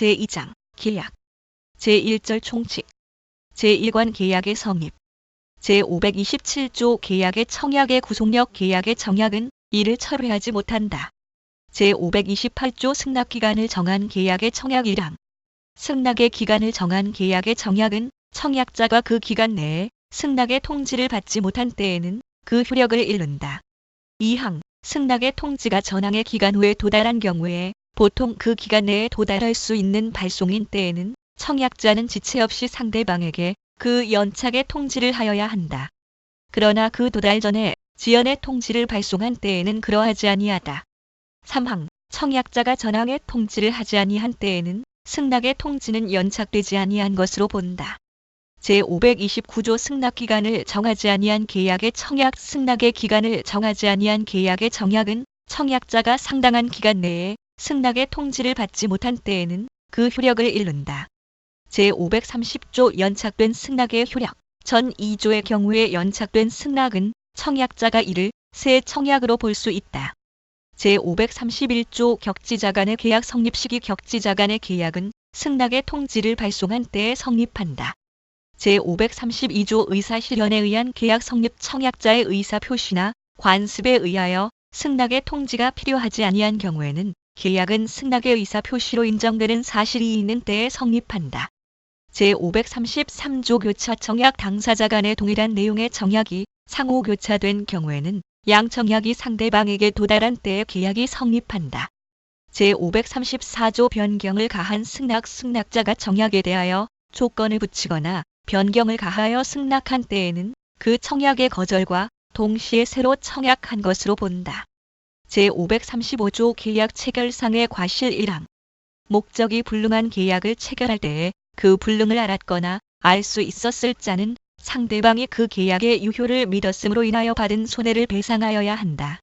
제2장 계약 제1절 총칙 제1관 계약의 성립 제527조 계약의 청약의 구속력 계약의 정약은 이를 철회하지 못한다. 제528조 승낙기간을 정한 계약의 청약 1항 승낙의 기간을 정한 계약의 정약은 청약자가 그 기간 내에 승낙의 통지를 받지 못한 때에는 그 효력을 잃는다. 2항 승낙의 통지가 전항의 기간 후에 도달한 경우에 보통 그 기간 내에 도달할 수 있는 발송인 때에는 청약자는 지체 없이 상대방에게 그 연착의 통지를 하여야 한다. 그러나 그 도달 전에 지연의 통지를 발송한 때에는 그러하지 아니하다. 3항 청약자가 전항의 통지를 하지 아니한 때에는 승낙의 통지는 연착되지 아니한 것으로 본다. 제529조 승낙기간을 정하지 아니한 계약의 청약 승낙의 기간을 정하지 아니한 계약의 정약은 청약자가 상당한 기간 내에 승낙의 통지를 받지 못한 때에는 그 효력을 잃는다. 제530조 연착된 승낙의 효력 전 2조의 경우에 연착된 승낙은 청약자가 이를 새 청약으로 볼 수 있다. 제531조 격지자 간의 계약 성립 시기 격지자 간의 계약은 승낙의 통지를 발송한 때에 성립한다. 제532조 의사실현에 의한 계약 성립 청약자의 의사표시나 관습에 의하여 승낙의 통지가 필요하지 아니한 경우에는 계약은 승낙의 의사표시로 인정되는 사실이 있는 때에 성립한다. 제533조 교차 청약 당사자 간의 동일한 내용의 청약이 상호 교차된 경우에는 양청약이 상대방에게 도달한 때에 계약이 성립한다. 제534조 변경을 가한 승낙자가 청약에 대하여 조건을 붙이거나 변경을 가하여 승낙한 때에는 그 청약의 거절과 동시에 새로 청약한 것으로 본다. 제535조 계약 체결상의 과실 1항 목적이 불능한 계약을 체결할 때에 그 불능을 알았거나 알 수 있었을 자는 상대방이 그 계약의 유효를 믿었음으로 인하여 받은 손해를 배상하여야 한다.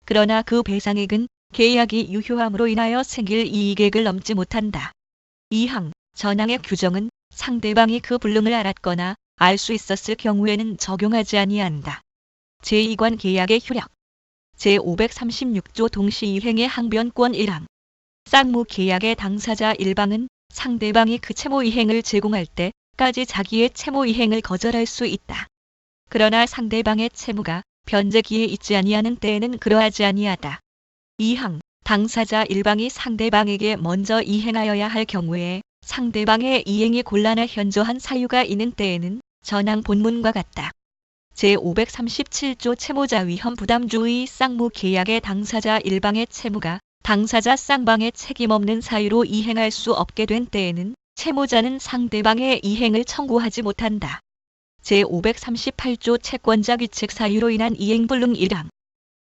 그러나 그 배상액은 계약이 유효함으로 인하여 생길 이익액을 넘지 못한다. 2항 전항의 규정은 상대방이 그 불능을 알았거나 알 수 있었을 경우에는 적용하지 아니한다. 제2관 계약의 효력 제536조 동시이행의 항변권 1항 쌍무 계약의 당사자 1방은 상대방이 그 채무 이행을 제공할 때까지 자기의 채무 이행을 거절할 수 있다. 그러나 상대방의 채무가 변제기에 있지 아니하는 때에는 그러하지 아니하다. 2항 당사자 1방이 상대방에게 먼저 이행하여야 할 경우에 상대방의 이행이 곤란하 현저한 사유가 있는 때에는 전항 본문과 같다. 제537조 채무자 위험 부담주의 쌍무 계약의 당사자 1방의 채무가 당사자 쌍방의 책임 없는 사유로 이행할 수 없게 된 때에는 채무자는 상대방의 이행을 청구하지 못한다. 제538조 채권자 귀책 사유로 인한 이행불능 1항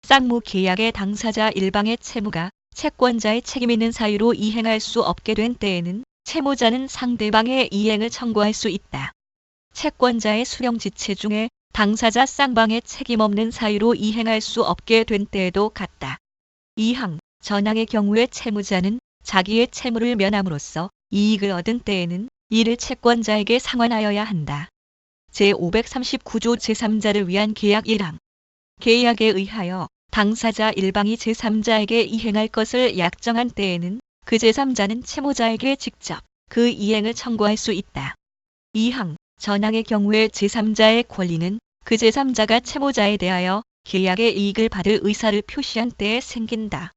쌍무 계약의 당사자 1방의 채무가 채권자의 책임 있는 사유로 이행할 수 없게 된 때에는 채무자는 상대방의 이행을 청구할 수 있다. 채권자의 수령 지체 중에 당사자 쌍방의 책임 없는 사유로 이행할 수 없게 된 때에도 같다. 2항 전항의 경우에 채무자는 자기의 채무를 면함으로써 이익을 얻은 때에는 이를 채권자에게 상환하여야 한다. 제539조 제3자를 위한 계약 1항 계약에 의하여 당사자 1방이 제3자에게 이행할 것을 약정한 때에는 그 제3자는 채무자에게 직접 그 이행을 청구할 수 있다. 2항 전항의 경우에 제3자의 권리는 그 제3자가 채무자에 대하여 계약의 이익을 받을 의사를 표시한 때에 생긴다.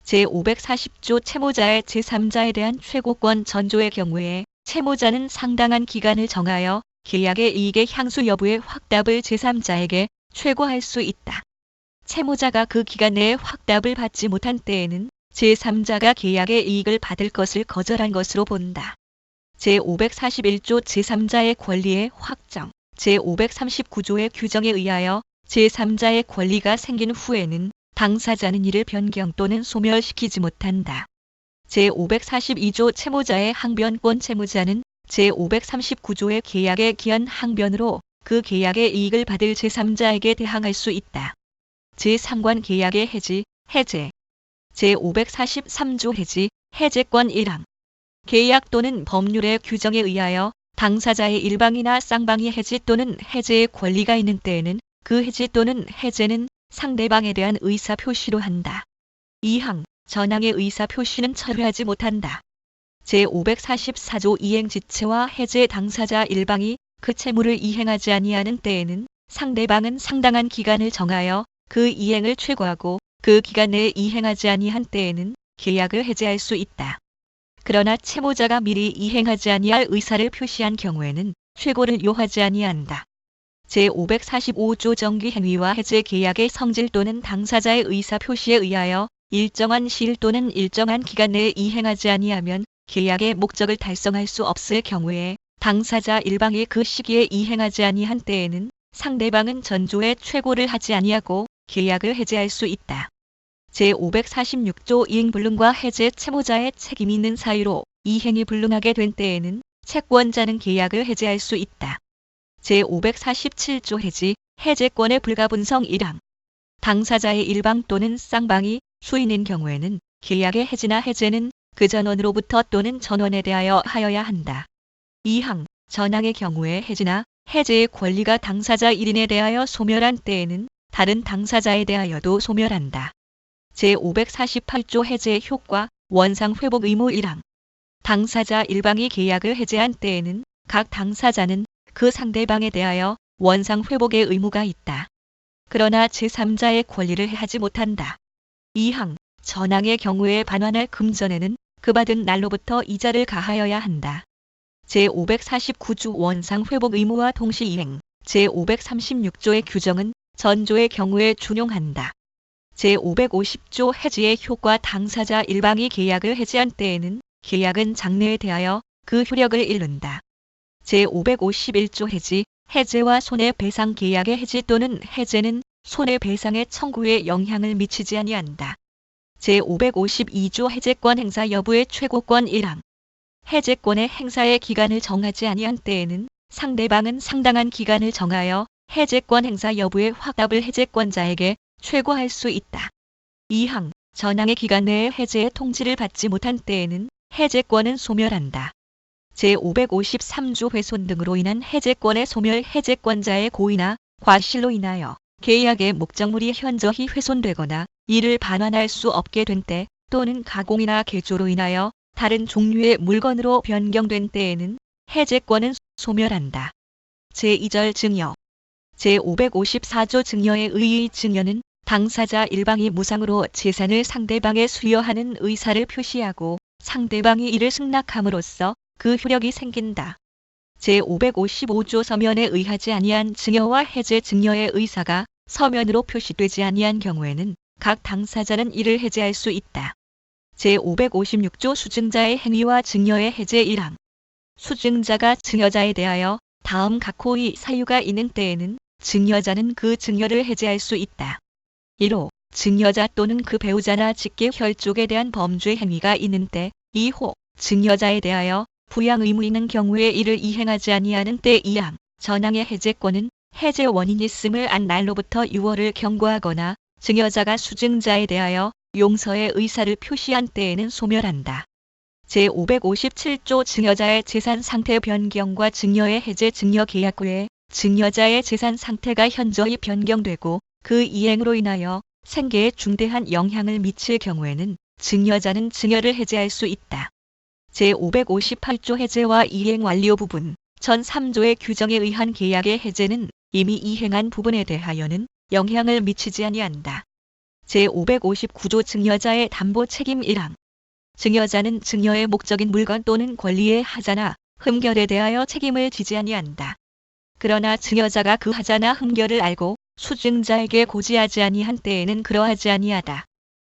제540조 채무자의 제3자에 대한 최고권 전조의 경우에 채무자는 상당한 기간을 정하여 계약의 이익의 향수 여부의 확답을 제3자에게 최고할 수 있다. 채무자가 그 기간 내에 확답을 받지 못한 때에는 제3자가 계약의 이익을 받을 것을 거절한 것으로 본다. 제541조 제3자의 권리의 확정 제539조의 규정에 의하여 제3자의 권리가 생긴 후에는 당사자는 이를 변경 또는 소멸시키지 못한다. 제542조 채무자의 항변권 채무자는 제539조의 계약의 기한 항변으로 그 계약의 이익을 받을 제3자에게 대항할 수 있다. 제3관 계약의 해지, 해제 제543조 해지, 해제권 1항 계약 또는 법률의 규정에 의하여 당사자의 1방이나 쌍방이 해지 또는 해제의 권리가 있는 때에는 그 해지 또는 해제는 상대방에 대한 의사표시로 한다. 2항 전항의 의사표시는 철회하지 못한다. 제544조 이행지체와 해제 당사자 일방이 그 채무를 이행하지 아니하는 때에는 상대방은 상당한 기간을 정하여 그 이행을 최고하고 그 기간 내에 이행하지 아니한 때에는 계약을 해제할 수 있다. 그러나 채무자가 미리 이행하지 아니할 의사를 표시한 경우에는 최고를 요하지 아니한다. 제545조 정기행위와 해제 계약의 성질 또는 당사자의 의사 표시에 의하여 일정한 시일 또는 일정한 기간 내에 이행하지 아니하면 계약의 목적을 달성할 수 없을 경우에 당사자 일방이 그 시기에 이행하지 아니한 때에는 상대방은 전조에 최고를 하지 아니하고 계약을 해제할 수 있다. 제546조 이행불능과 해제 채무자의 책임이 있는 사유로 이행이 불능하게 된 때에는 채권자는 계약을 해제할 수 있다. 제547조 해제권의 불가분성 1항. 당사자의 일방 또는 쌍방이 수인인 경우에는 계약의 해지나 해제는 그 전원으로부터 또는 전원에 대하여 하여야 한다. 2항. 전항의 경우에 해지나 해제의 권리가 당사자 1인에 대하여 소멸한 때에는 다른 당사자에 대하여도 소멸한다. 제548조 해제의 효과, 원상 회복 의무 1항. 당사자 일방이 계약을 해제한 때에는 각 당사자는 그 상대방에 대하여 원상 회복의 의무가 있다. 그러나 제3자의 권리를 해하지 못한다. 2항. 전항의 경우에 반환할 금전에는 그 받은 날로부터 이자를 가하여야 한다. 제549조 원상 회복 의무와 동시 이행. 제536조의 규정은 전조의 경우에 준용한다. 제550조 해지의 효과 당사자 일방이 계약을 해지한 때에는 계약은 장래에 대하여 그 효력을 잃는다. 제551조 해제와 손해배상 계약의 해지 또는 해제는 손해배상의 청구에 영향을 미치지 아니한다. 제552조 해제권 행사 여부의 최고권 1항. 해제권의 행사의 기간을 정하지 아니한 때에는 상대방은 상당한 기간을 정하여 해제권 행사 여부의 확답을 해제권자에게 최고할 수 있다. 2항. 전항의 기간 내에 해제의 통지를 받지 못한 때에는 해제권은 소멸한다. 제553조 훼손 등으로 인한 해제권의 소멸. 해제권자의 고의나 과실로 인하여 계약의 목적물이 현저히 훼손되거나 이를 반환할 수 없게 된 때 또는 가공이나 개조로 인하여 다른 종류의 물건으로 변경된 때에는 해제권은 소멸한다. 제2절 증여. 제554조 증여의 의의 증여는 당사자 일방이 무상으로 재산을 상대방에 수여하는 의사를 표시하고 상대방이 이를 승낙함으로써 그 효력이 생긴다. 제555조 서면에 의하지 아니한 증여와 해제 증여의 의사가 서면으로 표시되지 아니한 경우에는 각 당사자는 이를 해제할 수 있다. 제556조 수증자의 행위와 증여의 해제 1항. 수증자가 증여자에 대하여 다음 각 호의 사유가 있는 때에는 증여자는 그 증여를 해제할 수 있다. 1호. 증여자 또는 그 배우자나 직계 혈족에 대한 범죄 행위가 있는 때. 2호. 증여자에 대하여 부양 의무 있는 경우에 이를 이행하지 아니하는 때. 2항. 전항의 해제권은 해제 원인이 있음을 안 날로부터 6월을 경과하거나 증여자가 수증자에 대하여 용서의 의사를 표시한 때에는 소멸한다. 제557조 증여자의 재산 상태 변경과 증여의 해제 증여 계약 후에 증여자의 재산 상태가 현저히 변경되고 그 이행으로 인하여 생계에 중대한 영향을 미칠 경우에는 증여자는 증여를 해제할 수 있다. 제558조 해제와 이행 완료 부분. 전 3조의 규정에 의한 계약의 해제는 이미 이행한 부분에 대하여는 영향을 미치지 아니한다. 제559조 증여자의 담보 책임 1항. 증여자는 증여의 목적인 물건 또는 권리의 하자나 흠결에 대하여 책임을 지지 아니한다. 그러나 증여자가 그 하자나 흠결을 알고 수증자에게 고지하지 아니한 때에는 그러하지 아니하다.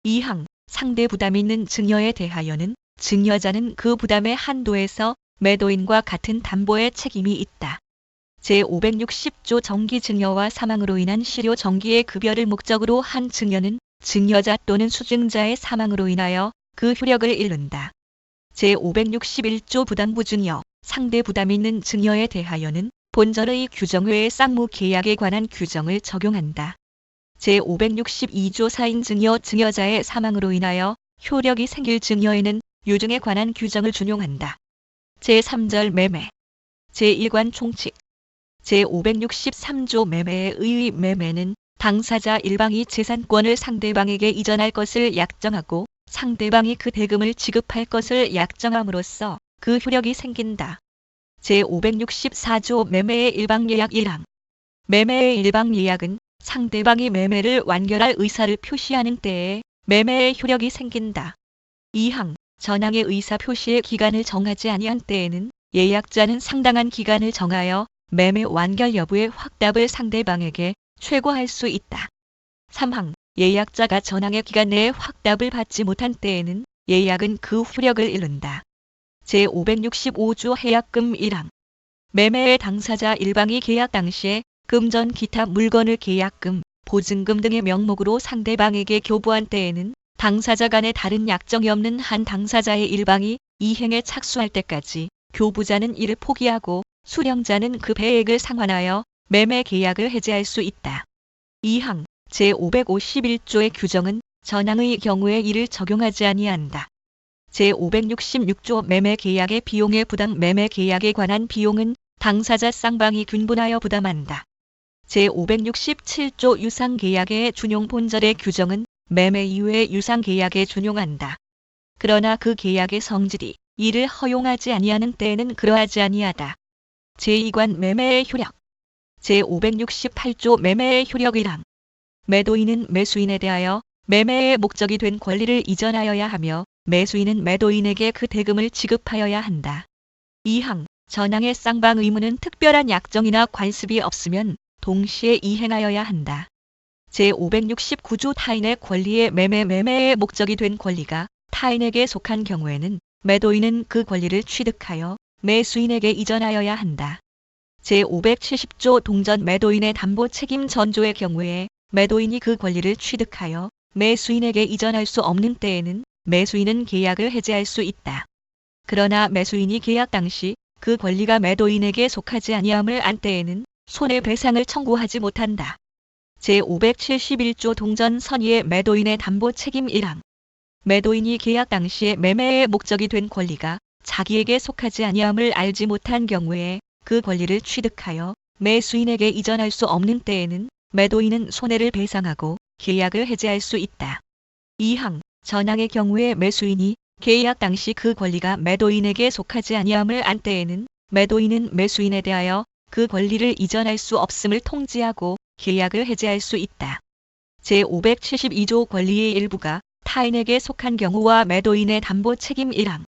2항. 상대 부담이 있는 증여에 대하여는 증여자는 그 부담의 한도에서 매도인과 같은 담보의 책임이 있다. 제560조 정기 증여와 사망으로 인한 실효 정기의 급여를 목적으로 한 증여는 증여자 또는 수증자의 사망으로 인하여 그 효력을 잃는다. 제561조 부담부 증여. 상대 부담이 있는 증여에 대하여는 본절의 규정 외의 쌍무 계약에 관한 규정을 적용한다. 제562조 사인 증여. 증여자의 사망으로 인하여 효력이 생길 증여에는 유증에 관한 규정을 준용한다. 제3절 매매. 제1관 총칙. 제563조 매매에 의의 매매는 당사자 일방이 재산권을 상대방에게 이전할 것을 약정하고 상대방이 그 대금을 지급할 것을 약정함으로써 그 효력이 생긴다. 제564조 매매의 일방예약 1항. 매매의 일방예약은 상대방이 매매를 완결할 의사를 표시하는 때에 매매의 효력이 생긴다. 2항. 전항의 의사 표시의 기간을 정하지 아니한 때에는 예약자는 상당한 기간을 정하여 매매 완결 여부의 확답을 상대방에게 최고할 수 있다. 3항. 예약자가 전항의 기간 내에 확답을 받지 못한 때에는 예약은 그 효력을 잃는다. 제565조 해약금 1항. 매매의 당사자 일방이 계약 당시에 금전 기타 물건을 계약금, 보증금 등의 명목으로 상대방에게 교부한 때에는 당사자 간에 다른 약정이 없는 한 당사자의 일방이 이행에 착수할 때까지 교부자는 이를 포기하고 수령자는 그 배액을 상환하여 매매 계약을 해지할 수 있다. 2항. 제551조의 규정은 전항의 경우에 이를 적용하지 아니한다. 제566조 매매 계약의 비용의 부담. 매매 계약에 관한 비용은 당사자 쌍방이 균분하여 부담한다. 제567조 유상계약의 준용. 본절의 규정은 매매 이후의 유상계약에 준용한다. 그러나 그 계약의 성질이 이를 허용하지 아니하는 때에는 그러하지 아니하다. 제2관 매매의 효력. 제568조 매매의 효력 1항. 매도인은 매수인에 대하여 매매의 목적이 된 권리를 이전하여야 하며 매수인은 매도인에게 그 대금을 지급하여야 한다. 2항. 전항의 쌍방 의무는 특별한 약정이나 관습이 없으면 동시에 이행하여야 한다. 제569조 타인의 권리의 매매의 목적이 된 권리가 타인에게 속한 경우에는 매도인은 그 권리를 취득하여 매수인에게 이전하여야 한다. 제570조 동전. 매도인의 담보 책임 전조의 경우에 매도인이 그 권리를 취득하여 매수인에게 이전할 수 없는 때에는 매수인은 계약을 해지할 수 있다. 그러나 매수인이 계약 당시 그 권리가 매도인에게 속하지 아니함을 안 때에는 손해배상을 청구하지 못한다. 제571조 동전 선의의 매도인의 담보 책임 1항. 매도인이 계약 당시에 매매의 목적이 된 권리가 자기에게 속하지 아니함을 알지 못한 경우에 그 권리를 취득하여 매수인에게 이전할 수 없는 때에는 매도인은 손해를 배상하고 계약을 해지할 수 있다. 2항. 전항의 경우에 매수인이 계약 당시 그 권리가 매도인에게 속하지 아니함을 안 때에는 매도인은 매수인에 대하여 그 권리를 이전할 수 없음을 통지하고 계약을 해지할 수 있다. 제572조 권리의 일부가 타인에게 속한 경우와 매도인의 담보 책임 1항.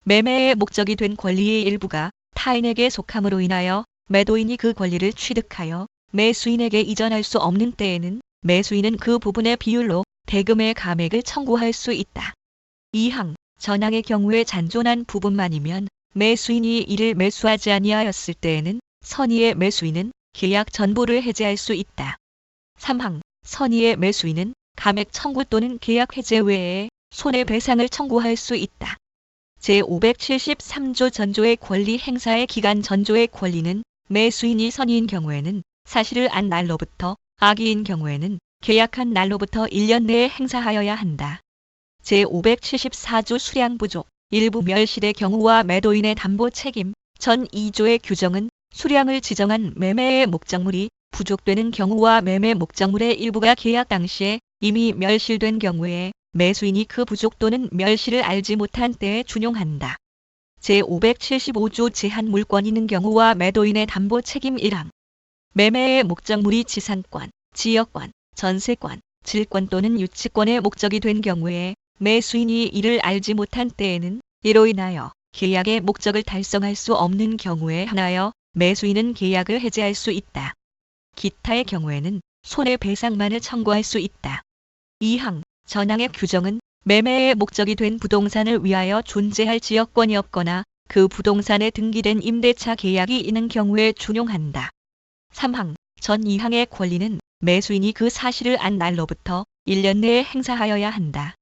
매매의 목적이 된 권리의 일부가 타인에게 속함으로 인하여 매도인이 그 권리를 취득하여 매수인에게 이전할 수 없는 때에는 매수인은 그 부분의 비율로 대금의 감액을 청구할 수 있다. 2항. 전항의 경우에 잔존한 부분만이면 매수인이 이를 매수하지 아니하였을 때에는 선의의 매수인은 계약 전부를 해지할 수 있다. 3항. 선의의 매수인은 감액 청구 또는 계약 해제 외에 손해배상을 청구할 수 있다. 제573조 전조의 권리 행사의 기간. 전조의 권리는 매수인이 선의인 경우에는 사실을 안 날로부터, 악의인 경우에는 계약한 날로부터 1년 내에 행사하여야 한다. 제574조 수량 부족, 일부 멸실의 경우와 매도인의 담보 책임. 전 2조의 규정은 수량을 지정한 매매의 목적물이 부족되는 경우와 매매 목적물의 일부가 계약 당시에 이미 멸실된 경우에 매수인이 그 부족 또는 멸실을 알지 못한 때에 준용한다. 제575조 제한 물권이 있는 경우와 매도인의 담보 책임 1항. 매매의 목적물이 지상권, 지역권, 전세권, 질권 또는 유치권의 목적이 된 경우에 매수인이 이를 알지 못한 때에는 이로 인하여 계약의 목적을 달성할 수 없는 경우에 한하여 매수인은 계약을 해지할 수 있다. 기타의 경우에는 손해배상만을 청구할 수 있다. 2항. 전항의 규정은 매매의 목적이 된 부동산을 위하여 존재할 지역권이 없거나 그 부동산에 등기된 임대차 계약이 있는 경우에 준용한다. 3항. 전 2항의 권리는 매수인이 그 사실을 안 날로부터 1년 내에 행사하여야 한다.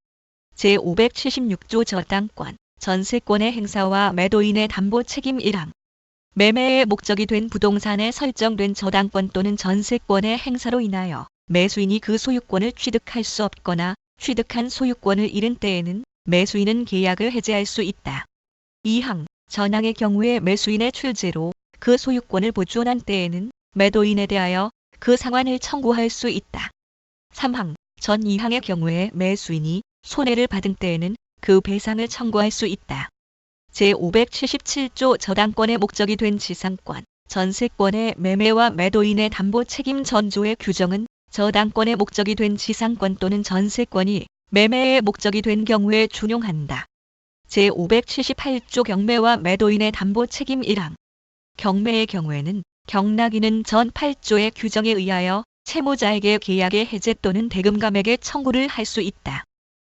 제576조 저당권, 전세권의 행사와 매도인의 담보 책임 1항. 매매의 목적이 된 부동산에 설정된 저당권 또는 전세권의 행사로 인하여 매수인이 그 소유권을 취득할 수 없거나 취득한 소유권을 잃은 때에는 매수인은 계약을 해지할 수 있다. 2항. 전항의 경우에 매수인의 출재로 그 소유권을 보존한 때에는 매도인에 대하여 그 상환을 청구할 수 있다. 3항. 전 2항의 경우에 매수인이 손해를 받은 때에는 그 배상을 청구할 수 있다. 제577조 저당권의 목적이 된 지상권, 전세권의 매매와 매도인의 담보 책임 전조의 규정은 저당권의 목적이 된 지상권 또는 전세권이 매매의 목적이 된 경우에 준용한다. 제578조 경매와 매도인의 담보 책임 1항. 경매의 경우에는 경락인은 전 8조의 규정에 의하여 채무자에게 계약의 해제 또는 대금 감액의 청구를 할 수 있다.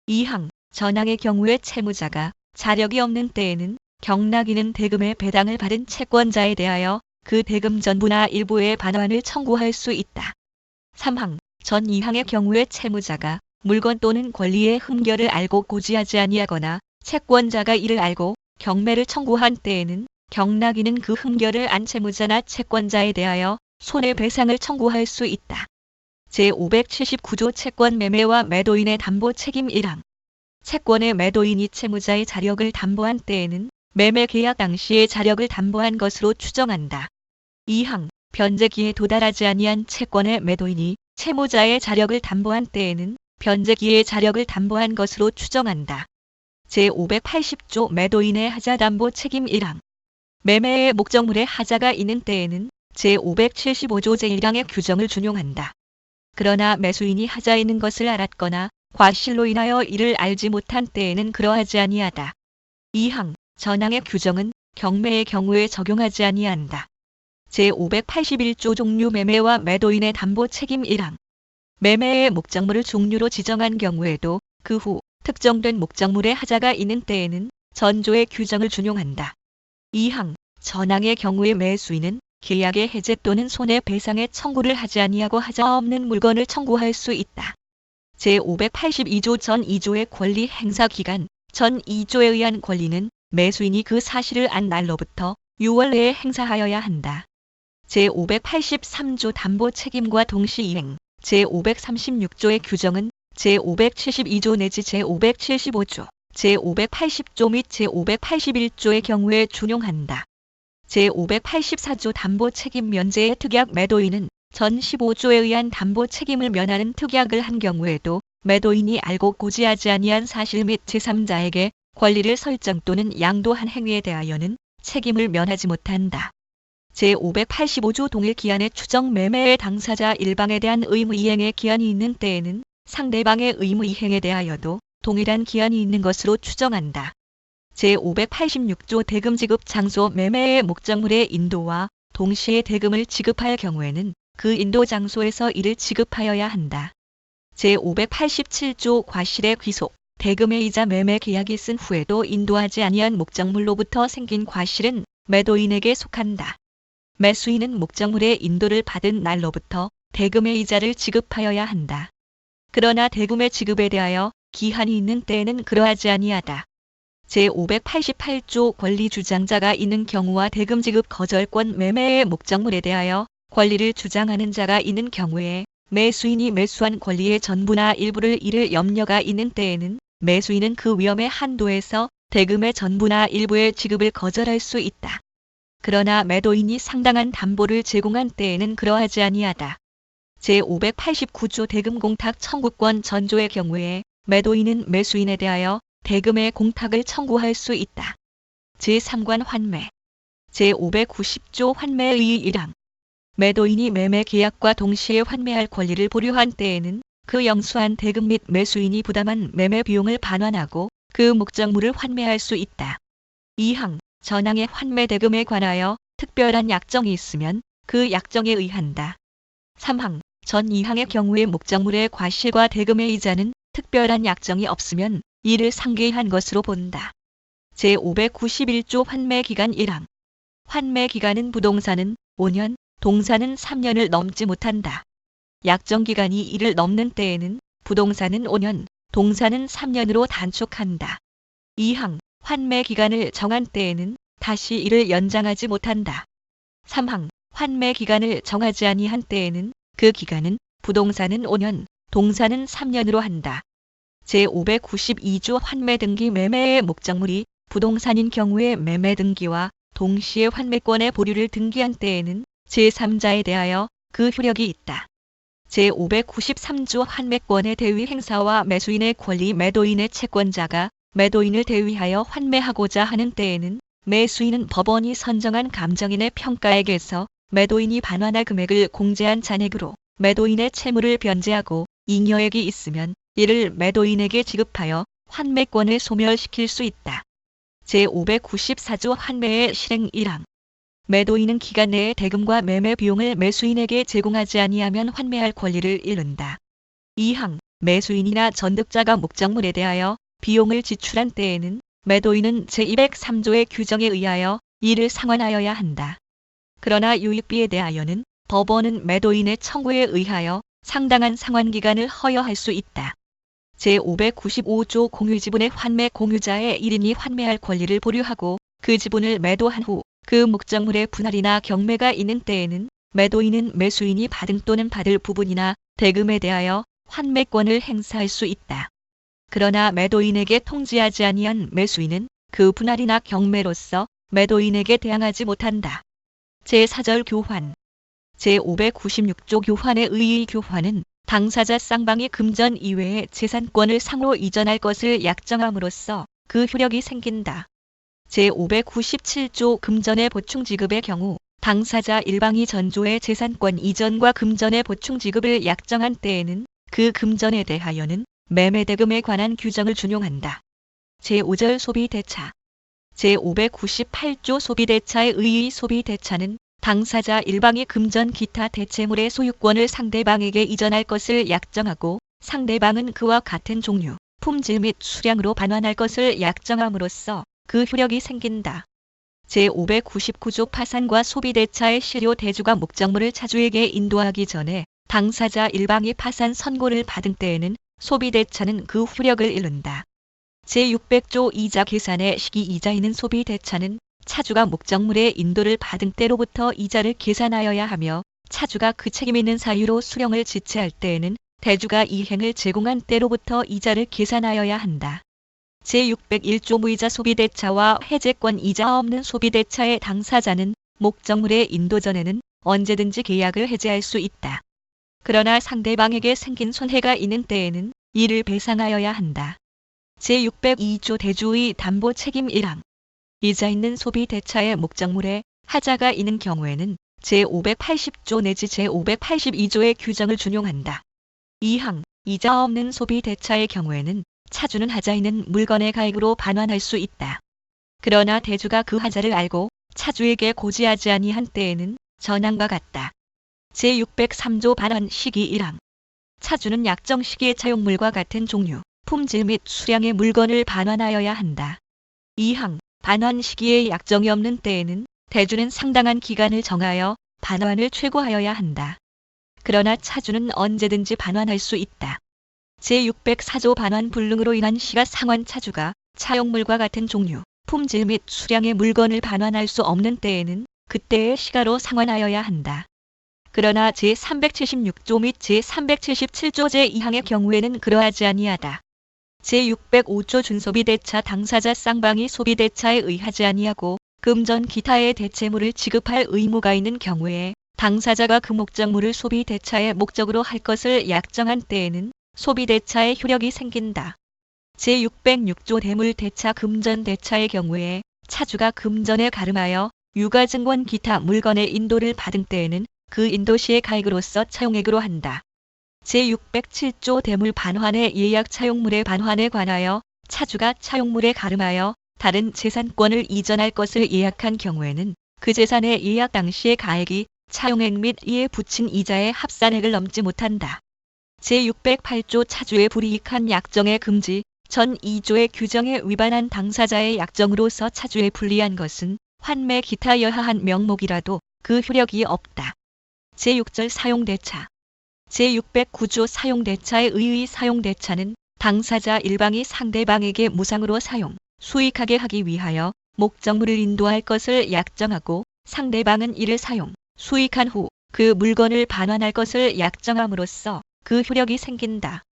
2항. 전항의 경우에 채무자가 자력이 없는 때에는 경락인은 대금의 배당을 받은 채권자에 대하여 그 대금 전부나 일부의 반환을 청구할 수 있다. 3항. 전 2항의 경우에 채무자가 물건 또는 권리의 흠결을 알고 고지하지 아니하거나 채권자가 이를 알고 경매를 청구한 때에는 경락인은 그 흠결을 안 채무자나 채권자에 대하여 손해배상을 청구할 수 있다. 제579조 채권 매매와 매도인의 담보 책임 1항. 채권의 매도인이 채무자의 자력을 담보한 때에는 매매 계약 당시의 자력을 담보한 것으로 추정한다. 2항. 변제기에 도달하지 아니한 채권의 매도인이 채무자의 자력을 담보한 때에는 변제기의 자력을 담보한 것으로 추정한다. 제580조 매도인의 하자 담보 책임 1항. 매매의 목적물에 하자가 있는 때에는 제575조 제1항의 규정을 준용한다. 그러나 매수인이 하자 있는 것을 알았거나 과실로 인하여 이를 알지 못한 때에는 그러하지 아니하다. 2항. 전항의 규정은 경매의 경우에 적용하지 아니한다. 제581조 종류 매매와 매도인의 담보 책임 1항. 매매의 목적물을 종류로 지정한 경우에도 그 후 특정된 목적물에 하자가 있는 때에는 전조의 규정을 준용한다. 2항. 전항의 경우에 매수인은 계약의 해제 또는 손해배상의 청구를 하지 아니하고 하자 없는 물건을 청구할 수 있다. 제582조 전 2조의 권리 행사 기간, 전 2조에 의한 권리는 매수인이 그 사실을 안 날로부터 6월 내에 행사하여야 한다. 제583조 담보 책임과 동시 이행, 제536조의 규정은 제572조 내지 제575조, 제580조 및 제581조의 경우에 준용한다. 제584조 담보 책임 면제의 특약 매도인은 전 15조에 의한 담보 책임을 면하는 특약을 한 경우에도 매도인이 알고 고지하지 아니한 사실 및 제3자에게 권리를 설정 또는 양도한 행위에 대하여는 책임을 면하지 못한다. 제585조 동일 기한의 추정 매매의 당사자 일방에 대한 의무 이행의 기한이 있는 때에는 상대방의 의무 이행에 대하여도 동일한 기한이 있는 것으로 추정한다. 제586조 대금 지급 장소 매매의 목적물의 인도와 동시에 대금을 지급할 경우에는 그 인도 장소에서 이를 지급하여야 한다. 제587조 과실의 귀속, 대금의 이자 매매 계약이 쓴 후에도 인도하지 아니한 목적물로부터 생긴 과실은 매도인에게 속한다. 매수인은 목적물의 인도를 받은 날로부터 대금의 이자를 지급하여야 한다. 그러나 대금의 지급에 대하여 기한이 있는 때에는 그러하지 아니하다. 제588조 권리 주장자가 있는 경우와 대금 지급 거절권 매매의 목적물에 대하여 권리를 주장하는 자가 있는 경우에 매수인이 매수한 권리의 전부나 일부를 잃을 염려가 있는 때에는 매수인은 그 위험의 한도에서 대금의 전부나 일부의 지급을 거절할 수 있다. 그러나 매도인이 상당한 담보를 제공한 때에는 그러하지 아니하다. 제589조 대금 공탁 청구권 전조의 경우에 매도인은 매수인에 대하여 대금의 공탁을 청구할 수 있다. 제3관 환매. 제590조 환매의 1항. 매도인이 매매 계약과 동시에 환매할 권리를 보류한 때에는 그 영수한 대금 및 매수인이 부담한 매매 비용을 반환하고 그 목적물을 환매할 수 있다. 2항. 전항의 환매 대금에 관하여 특별한 약정이 있으면 그 약정에 의한다. 3항. 전 2항의 경우에 목적물의 과실과 대금의 이자는 특별한 약정이 없으면 이를 상계한 것으로 본다. 제591조 환매기간 1항. 환매기간은 부동산은 5년, 동산은 3년을 넘지 못한다. 약정기간이 이를 넘는 때에는 부동산은 5년, 동산은 3년으로 단축한다. 2항. 환매기간을 정한 때에는 다시 이를 연장하지 못한다. 3항. 환매기간을 정하지 아니한 때에는 그 기간은 부동산은 5년, 동산은 3년으로 한다. 제592조 환매등기 매매의 목적물이 부동산인 경우에 매매등기와 동시에 환매권의 보류를 등기한 때에는 제3자에 대하여 그 효력이 있다. 제593조 환매권의 대위 행사와 매수인의 권리 매도인의 채권자가 매도인을 대위하여 환매하고자 하는 때에는 매수인은 법원이 선정한 감정인의 평가액에서 매도인이 반환할 금액을 공제한 잔액으로 매도인의 채무를 변제하고 잉여액이 있으면 이를 매도인에게 지급하여 환매권을 소멸시킬 수 있다. 제594조 환매의 실행 1항. 매도인은 기간 내에 대금과 매매 비용을 매수인에게 제공하지 아니하면 환매할 권리를 잃는다. 2항. 매수인이나 전득자가 목적물에 대하여 비용을 지출한 때에는 매도인은 제203조의 규정에 의하여 이를 상환하여야 한다. 그러나 유익비에 대하여는 법원은 매도인의 청구에 의하여 상당한 상환기간을 허여할 수 있다. 제595조 공유지분의 환매 공유자의 1인이 환매할 권리를 보류하고 그 지분을 매도한 후 그 목적물의 분할이나 경매가 있는 때에는 매도인은 매수인이 받은 또는 받을 부분이나 대금에 대하여 환매권을 행사할 수 있다. 그러나 매도인에게 통지하지 아니한 매수인은 그 분할이나 경매로서 매도인에게 대항하지 못한다. 제4절 교환. 제596조 교환의 의의 교환은 당사자 쌍방이 금전 이외의 재산권을 상호 이전할 것을 약정함으로써 그 효력이 생긴다. 제597조 금전의 보충 지급의 경우 당사자 일방이 전조의 재산권 이전과 금전의 보충 지급을 약정한 때에는 그 금전에 대하여는 매매대금에 관한 규정을 준용한다. 제5절 소비대차. 제598조 소비대차의 의의 소비대차는 당사자 일방이 금전 기타 대체물의 소유권을 상대방에게 이전할 것을 약정하고 상대방은 그와 같은 종류, 품질 및 수량으로 반환할 것을 약정함으로써 그 효력이 생긴다. 제599조 파산과 소비대차의 실효 대주가 목적물을 차주에게 인도하기 전에 당사자 일방이 파산 선고를 받은 때에는 소비대차는 그 효력을 잃는다. 제600조 이자 계산의 시기 이자인은 소비대차는 차주가 목적물의 인도를 받은 때로부터 이자를 계산하여야 하며 차주가 그 책임 있는 사유로 수령을 지체할 때에는 대주가 이행을 제공한 때로부터 이자를 계산하여야 한다. 제601조 무이자 소비대차와 해제권 이자 없는 소비대차의 당사자는 목적물의 인도 전에는 언제든지 계약을 해제할 수 있다. 그러나 상대방에게 생긴 손해가 있는 때에는 이를 배상하여야 한다. 제602조 대주의 담보 책임 1항. 이자 있는 소비대차의 목적물에 하자가 있는 경우에는 제580조 내지 제582조의 규정을 준용한다. 2항. 이자 없는 소비대차의 경우에는 차주는 하자 있는 물건의 가액으로 반환할 수 있다. 그러나 대주가 그 하자를 알고 차주에게 고지하지 아니한 때에는 전항과 같다. 제603조 반환 시기 1항. 차주는 약정 시기에 차용물과 같은 종류, 품질 및 수량의 물건을 반환하여야 한다. 2항. 반환 시기에 약정이 없는 때에는 대주는 상당한 기간을 정하여 반환을 최고하여야 한다. 그러나 차주는 언제든지 반환할 수 있다. 제604조 반환 불능으로 인한 시가 상환 차주가 차용물과 같은 종류, 품질 및 수량의 물건을 반환할 수 없는 때에는 그때의 시가로 상환하여야 한다. 그러나 제376조 및 제377조 제2항의 경우에는 그러하지 아니하다. 제605조 준소비대차 당사자 쌍방이 소비대차에 의하지 아니하고 금전 기타의 대체물을 지급할 의무가 있는 경우에 당사자가 그 목적물을 소비대차의 목적으로 할 것을 약정한 때에는 소비대차의 효력이 생긴다. 제606조 대물대차 금전대차의 경우에 차주가 금전에 가름하여 유가증권 기타 물건의 인도를 받은 때에는 그 인도시의 가액으로서 차용액으로 한다. 제607조 대물 반환의 예약 차용물의 반환에 관하여 차주가 차용물에 가름하여 다른 재산권을 이전할 것을 예약한 경우에는 그 재산의 예약 당시의 가액이 차용액 및 이에 붙인 이자의 합산액을 넘지 못한다. 제608조 차주의 불이익한 약정의 금지 전 2조의 규정에 위반한 당사자의 약정으로서 차주에 불리한 것은 환매 기타 여하한 명목이라도 그 효력이 없다. 제6절 사용대차. 제609조 사용대차의 의의 사용대차는 당사자 일방이 상대방에게 무상으로 사용, 수익하게 하기 위하여 목적물을 인도할 것을 약정하고 상대방은 이를 사용, 수익한 후 그 물건을 반환할 것을 약정함으로써 그 효력이 생긴다.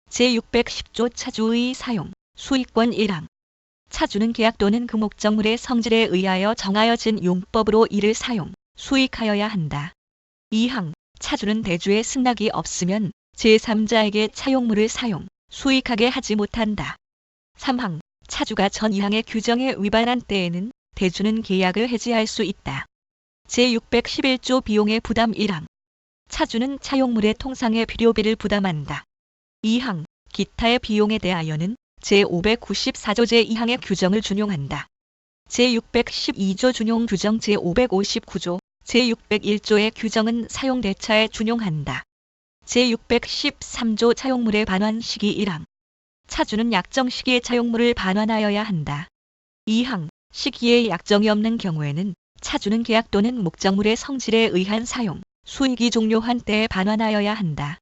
제610조 차주의 사용, 수익권 1항. 차주는 계약 또는 그 목적물의 성질에 의하여 정하여진 용법으로 이를 사용, 수익하여야 한다. 2항. 차주는 대주의 승낙이 없으면 제3자에게 차용물을 사용, 수익하게 하지 못한다. 3항. 차주가 전 2항의 규정에 위반한 때에는 대주는 계약을 해지할 수 있다. 제611조 비용의 부담 1항. 차주는 차용물의 통상의 필요비를 부담한다. 2항. 기타의 비용에 대하여는 제594조 제2항의 규정을 준용한다. 제612조 준용 규정 제559조, 제601조의 규정은 사용대차에 준용한다. 제613조 차용물의 반환 시기 1항. 차주는 약정 시기에 차용물을 반환하여야 한다. 2항. 시기에 약정이 없는 경우에는 차주는 계약 또는 목적물의 성질에 의한 사용, 수익이 종료한 때에 반환하여야 한다.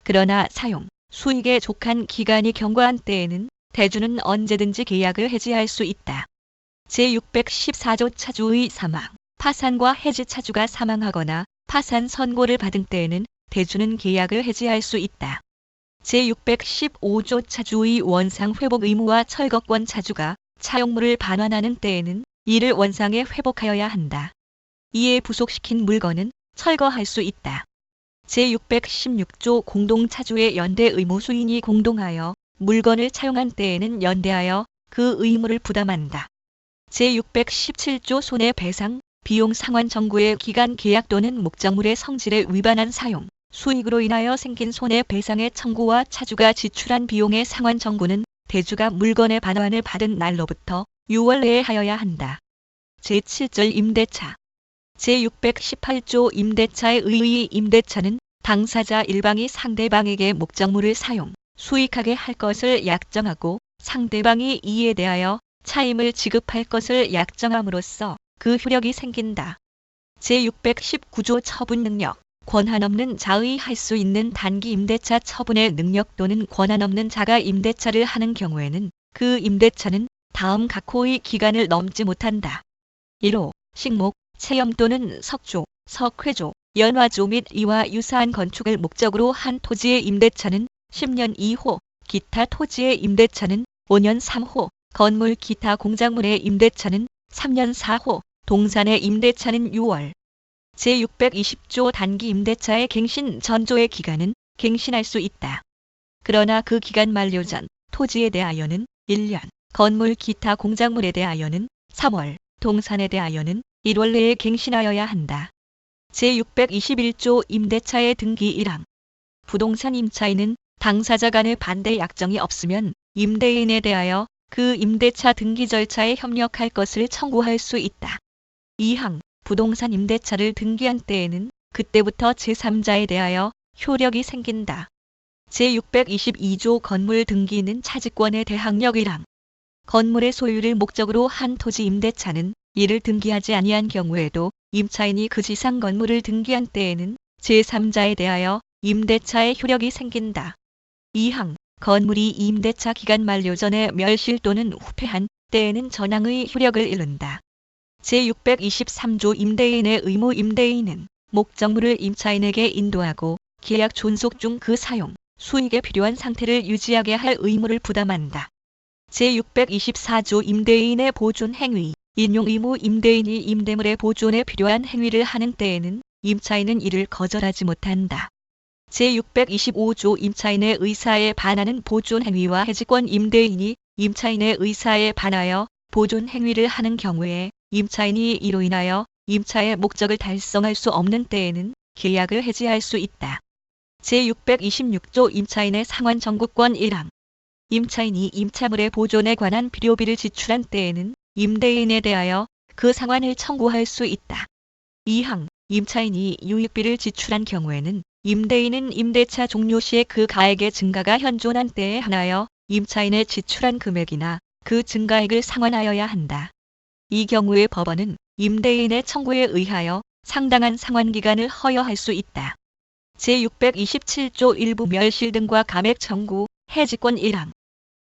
그러나 사용, 수익에 족한 기간이 경과한 때에는 대주는 언제든지 계약을 해지할 수 있다. 제614조 차주의 사망, 파산과 해지 차주가 사망하거나 파산 선고를 받은 때에는 대주는 계약을 해지할 수 있다. 제615조 차주의 원상 회복 의무와 철거권 차주가 차용물을 반환하는 때에는 이를 원상에 회복하여야 한다. 이에 부속시킨 물건은 철거할 수 있다. 제616조 공동차주의 연대 의무 수인이 공동하여 물건을 차용한 때에는 연대하여 그 의무를 부담한다. 제617조 손해배상, 비용 상환 정구의 기간 계약 또는 목적물의 성질에 위반한 사용, 수익으로 인하여 생긴 손해배상의 청구와 차주가 지출한 비용의 상환 정구는 대주가 물건의 반환을 받은 날로부터 6월 내에 하여야 한다. 제7절 임대차. 제618조 임대차의 의의 임대차는 당사자 일방이 상대방에게 목적물을 사용, 수익하게 할 것을 약정하고 상대방이 이에 대하여 차임을 지급할 것을 약정함으로써 그 효력이 생긴다. 제619조 처분 능력. 권한 없는 자의 할 수 있는 단기 임대차 처분의 능력 또는 권한 없는 자가 임대차를 하는 경우에는 그 임대차는 다음 각 호의 기간을 넘지 못한다. 1호. 식목, 체험 또는 석조, 석회조, 연화조 및 이와 유사한 건축을 목적으로 한 토지의 임대차는 10년 2호, 기타 토지의 임대차는 5년 3호, 건물 기타 공작물의 임대차는 3년 4호, 동산의 임대차는 6월. 제620조 단기 임대차의 갱신 전조의 기간은 갱신할 수 있다. 그러나 그 기간 만료 전 토지에 대하여는 1년, 건물 기타 공작물에 대하여는 3월, 동산에 대하여는 1월 내에 갱신하여야 한다. 제621조 임대차의 등기 1항. 부동산 임차인은 당사자 간의 반대 약정이 없으면 임대인에 대하여 그 임대차 등기 절차에 협력할 것을 청구할 수 있다. 2항. 부동산 임대차를 등기한 때에는 그때부터 제3자에 대하여 효력이 생긴다. 제622조 건물 등기는 차지권의 대항력 1항. 건물의 소유를 목적으로 한 토지 임대차는 이를 등기하지 아니한 경우에도 임차인이 그 지상 건물을 등기한 때에는 제3자에 대하여 임대차의 효력이 생긴다. 2항. 건물이 임대차 기간 만료 전에 멸실 또는 후패한 때에는 전항의 효력을 잃는다. 제623조 임대인의 의무. 임대인은 목적물을 임차인에게 인도하고 계약 존속 중 그 사용, 수익에 필요한 상태를 유지하게 할 의무를 부담한다. 제624조 임대인의 보존 행위. 인용 의무. 임대인이 임대물의 보존에 필요한 행위를 하는 때에는 임차인은 이를 거절하지 못한다. 제625조 임차인의 의사에 반하는 보존 행위와 해지권. 임대인이 임차인의 의사에 반하여 보존 행위를 하는 경우에 임차인이 이로 인하여 임차의 목적을 달성할 수 없는 때에는 계약을 해지할 수 있다. 제626조 임차인의 상환 정구권 1항. 임차인이 임차물의 보존에 관한 필요비를 지출한 때에는 임대인에 대하여 그 상환을 청구할 수 있다. 2항. 임차인이 유익비를 지출한 경우에는 임대인은 임대차 종료 시에 그 가액의 증가가 현존한 때에 한하여 임차인의 지출한 금액이나 그 증가액을 상환하여야 한다. 이 경우에 법원은 임대인의 청구에 의하여 상당한 상환기간을 허여할 수 있다. 제627조 일부 멸실 등과 감액 청구, 해지권 1항.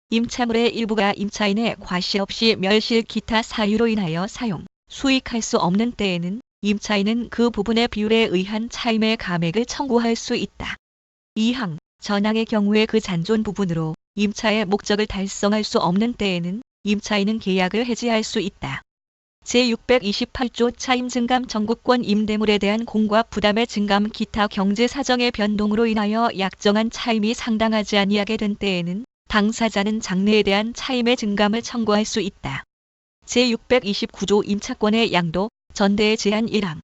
임차물의 일부가 임차인의 과시 없이 멸실 기타 사유로 인하여 사용, 수익할 수 없는 때에는 임차인은 그 부분의 비율에 의한 차임의 감액을 청구할 수 있다. 2항. 전항의 경우에 그 잔존 부분으로 임차의 목적을 달성할 수 없는 때에는 임차인은 계약을 해지할 수 있다. 제628조 차임 증감 청구권 임대물에 대한 공과 부담의 증감 기타 경제 사정의 변동으로 인하여 약정한 차임이 상당하지 아니하게 된 때에는 당사자는 장래에 대한 차임의 증감을 청구할 수 있다. 제629조 임차권의 양도, 전대의 제한 1항.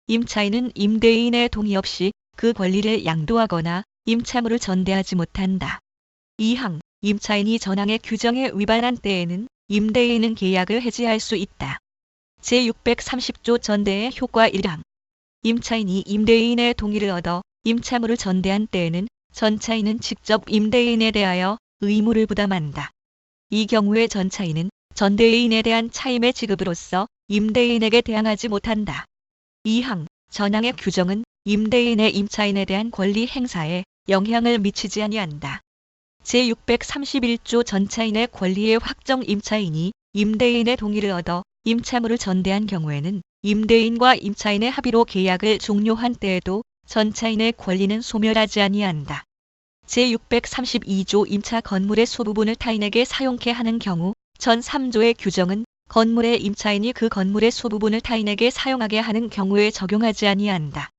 임차인은 임대인의 동의 없이 그 권리를 양도하거나 임차물을 전대하지 못한다. 2항. 임차인이 전항의 규정에 위반한 때에는 임대인은 계약을 해지할 수 있다. 제630조 전대의 효과 1항. 임차인이 임대인의 동의를 얻어 임차물을 전대한 때에는 전차인은 직접 임대인에 대하여 의무를 부담한다. 이 경우에 전차인은 전대인에 대한 차임의 지급으로서 임대인에게 대항하지 못한다. 2항. 전항의 규정은 임대인의 임차인에 대한 권리 행사에 영향을 미치지 아니한다. 제631조 전차인의 권리의 확정 임차인이 임대인의 동의를 얻어 임차물을 전대한 경우에는 임대인과 임차인의 합의로 계약을 종료한 때에도 전차인의 권리는 소멸하지 아니한다. 제632조 임차 건물의 소부분을 타인에게 사용케 하는 경우 전 3조의 규정은 건물의 임차인이 그 건물의 소부분을 타인에게 사용하게 하는 경우에 적용하지 아니한다.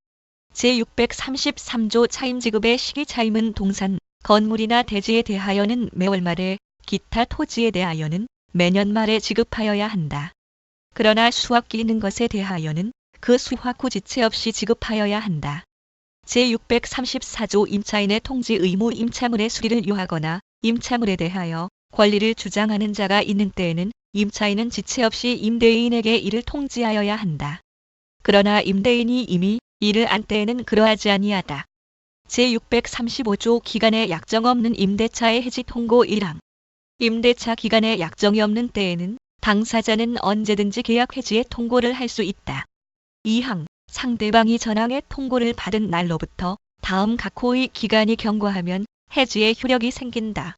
제633조 차임지급의 시기 차임은 동산, 건물이나 대지에 대하여는 매월 말에, 기타 토지에 대하여는 매년 말에 지급하여야 한다. 그러나 수확기 있는 것에 대하여는 그 수확 후 지체 없이 지급하여야 한다. 제634조 임차인의 통지 의무 임차물의 수리를 요하거나 임차물에 대하여 권리를 주장하는 자가 있는 때에는 임차인은 지체 없이 임대인에게 이를 통지하여야 한다. 그러나 임대인이 이미 이를 안 때에는 그러하지 아니하다. 제635조 기간에 약정 없는 임대차의 해지 통고 1항. 임대차 기간에 약정이 없는 때에는 당사자는 언제든지 계약 해지의 통고를 할 수 있다. 2항. 상대방이 전항의 통고를 받은 날로부터 다음 각 호의 기간이 경과하면 해지의 효력이 생긴다.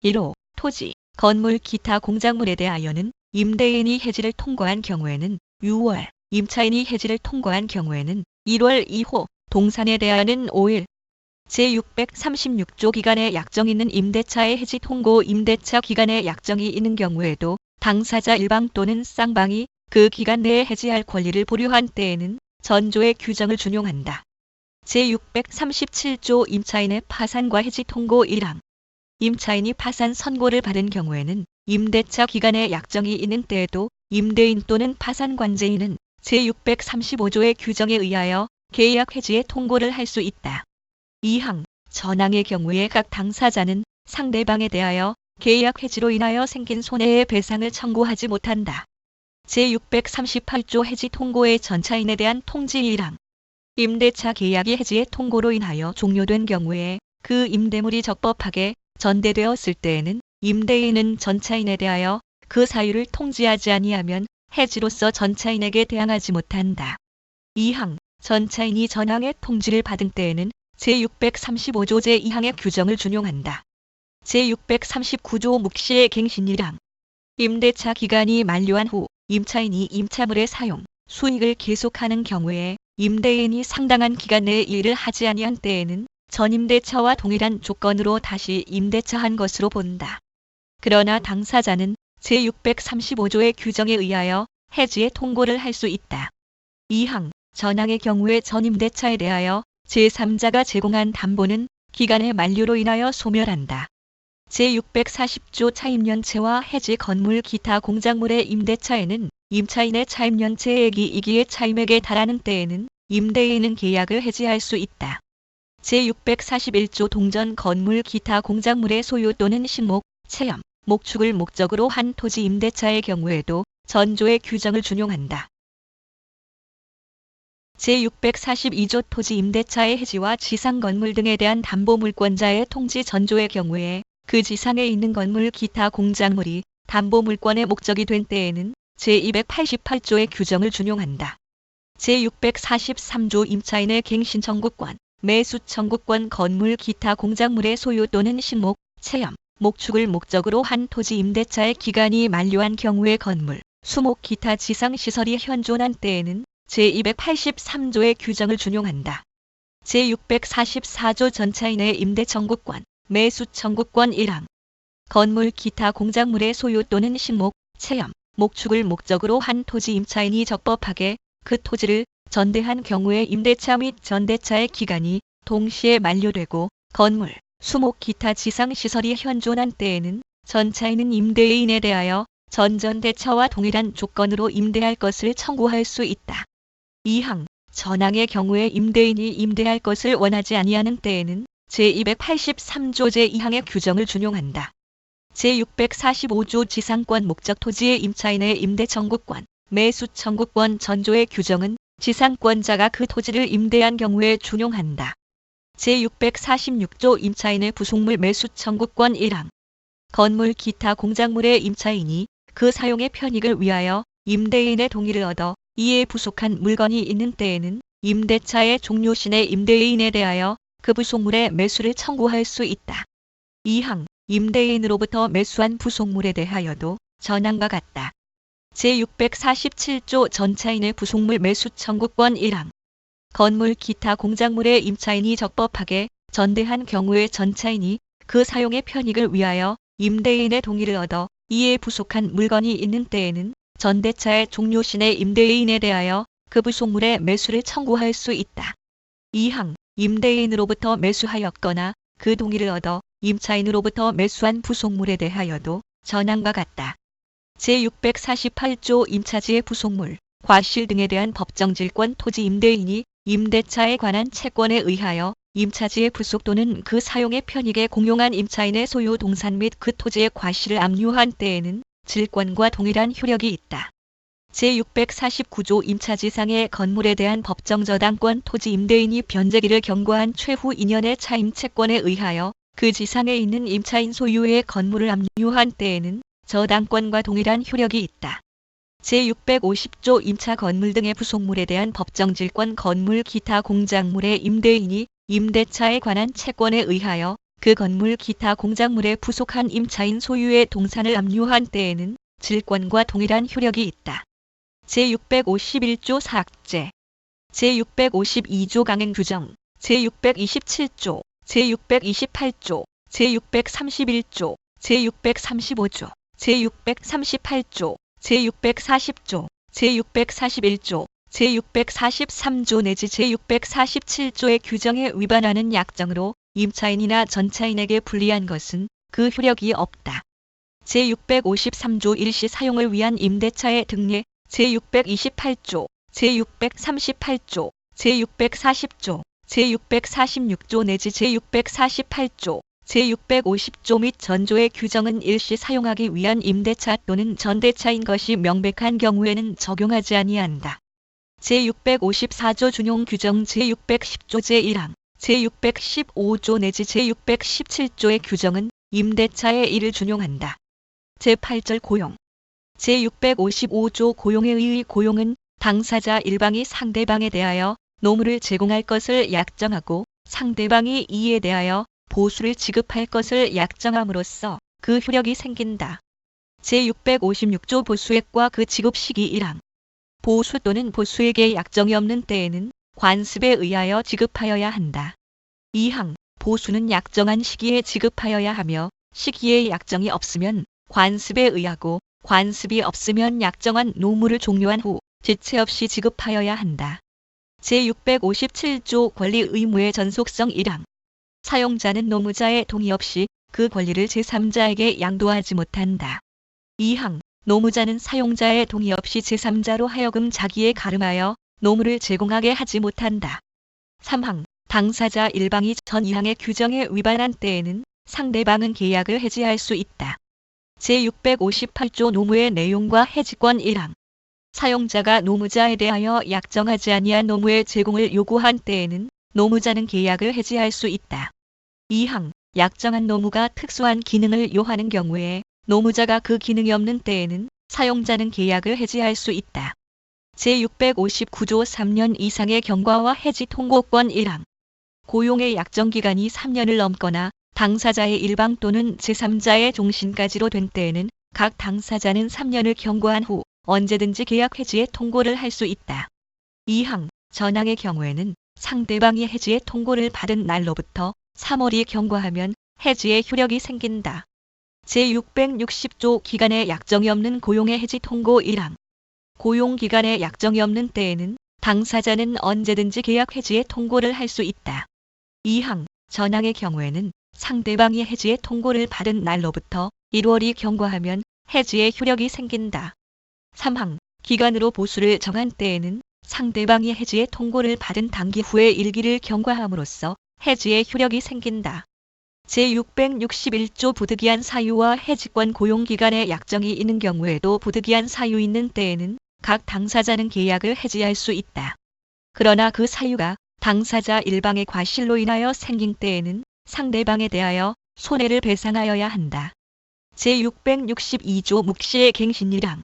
1호. 토지, 건물 기타 공작물에 대하여는 임대인이 해지를 통고한 경우에는 6월, 임차인이 해지를 통고한 경우에는 1월 2호, 동산에 대하여는 5일. 제636조 기간에 약정 있는 임대차의 해지 통고 임대차 기간에 약정이 있는 경우에도 당사자 일방 또는 쌍방이 그 기간 내에 해지할 권리를 보류한 때에는 전조의 규정을 준용한다. 제637조 임차인의 파산과 해지 통고 1항. 임차인이 파산 선고를 받은 경우에는 임대차 기간에 약정이 있는 때에도 임대인 또는 파산 관제인은 제635조의 규정에 의하여 계약 해지의 통고를 할 수 있다. 2항. 전항의 경우에 각 당사자는 상대방에 대하여 계약 해지로 인하여 생긴 손해의 배상을 청구하지 못한다. 제638조 해지 통고의 전차인에 대한 통지 1항. 임대차 계약이 해지의 통고로 인하여 종료된 경우에 그 임대물이 적법하게 전대되었을 때에는 임대인은 전차인에 대하여 그 사유를 통지하지 아니하면 해지로서 전차인에게 대항하지 못한다. 2항. 전차인이 전항의 통지를 받은 때에는 제635조 제2항의 규정을 준용한다. 제639조 묵시의 갱신 1항. 임대차 기간이 만료한 후 임차인이 임차물의 사용, 수익을 계속하는 경우에 임대인이 상당한 기간 내에 일을 하지 아니한 때에는 전임대차와 동일한 조건으로 다시 임대차한 것으로 본다. 그러나 당사자는 제635조의 규정에 의하여 해지의 통고를 할 수 있다. 2항. 전항의 경우에 전임대차에 대하여 제3자가 제공한 담보는 기간의 만료로 인하여 소멸한다. 제640조 차임연체와 해지 건물 기타 공작물의 임대차에는 임차인의 차임연체액이 이기의 차임액에 달하는 때에는 임대인은 계약을 해지할 수 있다. 제641조 동전 건물 기타 공작물의 소유 또는 신목, 체험, 목축을 목적으로 한 토지 임대차의 경우에도 전조의 규정을 준용한다. 제642조 토지 임대차의 해지와 지상 건물 등에 대한 담보 물권자의 통지 전조의 경우에 그 지상에 있는 건물 기타 공작물이 담보 물권의 목적이 된 때에는 제288조의 규정을 준용한다. 제643조 임차인의 갱신 청구권, 매수 청구권 건물 기타 공작물의 소유 또는 신목, 체험, 목축을 목적으로 한 토지 임대차의 기간이 만료한 경우의 건물, 수목 기타 지상시설이 현존한 때에는 제283조의 규정을 준용한다. 제644조 전차인의 임대 청구권, 매수 청구권 1항. 건물 기타 공작물의 소유 또는 신목, 체험, 목축을 목적으로 한 토지 임차인이 적법하게 그 토지를 전대한 경우에 임대차 및 전대차의 기간이 동시에 만료되고 건물, 수목 기타 지상시설이 현존한 때에는 전차인은 임대인에 대하여 전전대차와 동일한 조건으로 임대할 것을 청구할 수 있다. 2항 전항의 경우에 임대인이 임대할 것을 원하지 아니하는 때에는 제283조 제2항의 규정을 준용한다. 제645조 지상권 목적 토지의 임차인의 임대 청구권, 매수 청구권 전조의 규정은 지상권자가 그 토지를 임대한 경우에 준용한다. 제646조 임차인의 부속물 매수 청구권 1항 건물 기타 공작물의 임차인이 그 사용의 편익을 위하여 임대인의 동의를 얻어 이에 부속한 물건이 있는 때에는 임대차의 종료신의 임대인에 대하여 그 부속물의 매수를 청구할 수 있다. 2항 임대인으로부터 매수한 부속물에 대하여도 전항과 같다. 제647조 전차인의 부속물 매수 청구권 1항 건물 기타 공작물의 임차인이 적법하게 전대한 경우에 전차인이 그 사용의 편익을 위하여 임대인의 동의를 얻어 이에 부속한 물건이 있는 때에는 전대차의 종료신의 임대인에 대하여 그 부속물의 매수를 청구할 수 있다. 2항 임대인으로부터 매수하였거나 그 동의를 얻어 임차인으로부터 매수한 부속물에 대하여도 전항과 같다. 제648조 임차지의 부속물, 과실 등에 대한 법정질권 토지 임대인이 임대차에 관한 채권에 의하여 임차지의 부속 또는 그 사용의 편익에 공용한 임차인의 소유 동산 및 그 토지의 과실을 압류한 때에는 질권과 동일한 효력이 있다. 제649조 임차지상의 건물에 대한 법정저당권 토지 임대인이 변제기를 경과한 최후 2년의 차임 채권에 의하여 그 지상에 있는 임차인 소유의 건물을 압류한 때에는 저당권과 동일한 효력이 있다. 제650조 임차 건물 등의 부속물에 대한 법정질권 건물 기타 공작물의 임대인이 임대차에 관한 채권에 의하여 그 건물 기타 공작물에 부속한 임차인 소유의 동산을 압류한 때에는 질권과 동일한 효력이 있다. 제651조 사학제, 제652조 강행 규정, 제627조, 제628조, 제631조, 제635조, 제638조, 제640조, 제641조, 제643조 내지 제647조의 규정에 위반하는 약정으로 임차인이나 전차인에게 불리한 것은 그 효력이 없다. 제653조 일시 사용을 위한 임대차의 등례, 제628조, 제638조, 제640조, 제646조 내지 제648조, 제650조 및 전조의 규정은 일시 사용하기 위한 임대차 또는 전대차인 것이 명백한 경우에는 적용하지 아니한다. 제654조 준용 규정 제610조 제1항, 제615조 내지 제617조의 규정은 임대차의 일을 준용한다. 제8절 고용, 제655조 고용에 의의 고용은 당사자 일방이 상대방에 대하여 노무를 제공할 것을 약정하고 상대방이 이에 대하여 보수를 지급할 것을 약정함으로써 그 효력이 생긴다. 제656조 보수액과 그 지급 시기 1항 보수 또는 보수액에 약정이 없는 때에는 관습에 의하여 지급하여야 한다. 2항 보수는 약정한 시기에 지급하여야 하며 시기에 약정이 없으면 관습에 의하고 관습이 없으면 약정한 노무를 종료한 후 지체 없이 지급하여야 한다. 제657조 권리 의무의 전속성 1항 사용자는 노무자의 동의 없이 그 권리를 제3자에게 양도하지 못한다. 2항 노무자는 사용자의 동의 없이 제3자로 하여금 자기에 가름하여 노무를 제공하게 하지 못한다. 3항 당사자 일방이 전 2항의 규정에 위반한 때에는 상대방은 계약을 해지할 수 있다. 제658조 노무의 내용과 해지권 1항 사용자가 노무자에 대하여 약정하지 아니한 노무의 제공을 요구한 때에는 노무자는 계약을 해지할 수 있다. 2항 약정한 노무가 특수한 기능을 요하는 경우에 노무자가 그 기능이 없는 때에는 사용자는 계약을 해지할 수 있다. 제659조 3년 이상의 경과와 해지 통고권 1항 고용의 약정기간이 3년을 넘거나 당사자의 일방 또는 제3자의 종신까지로 된 때에는 각 당사자는 3년을 경과한 후 언제든지 계약 해지의 통고를 할 수 있다. 2항 전항의 경우에는 상대방이 해지의 통고를 받은 날로부터 3월이 경과하면 해지의 효력이 생긴다. 제660조 기간에 약정이 없는 고용의 해지 통고 1항. 고용기간에 약정이 없는 때에는 당사자는 언제든지 계약 해지의 통고를 할 수 있다. 2항. 전항의 경우에는 상대방이 해지의 통고를 받은 날로부터 1월이 경과하면 해지의 효력이 생긴다. 3항. 기간으로 보수를 정한 때에는 상대방이 해지의 통고를 받은 단기 후에 일기를 경과함으로써 해지의 효력이 생긴다. 제661조 부득이한 사유와 해지권 고용기간에 약정이 있는 경우에도 부득이한 사유 있는 때에는 각 당사자는 계약을 해지할 수 있다. 그러나 그 사유가 당사자 일방의 과실로 인하여 생긴 때에는 상대방에 대하여 손해를 배상하여야 한다. 제662조 묵시의 갱신 1항.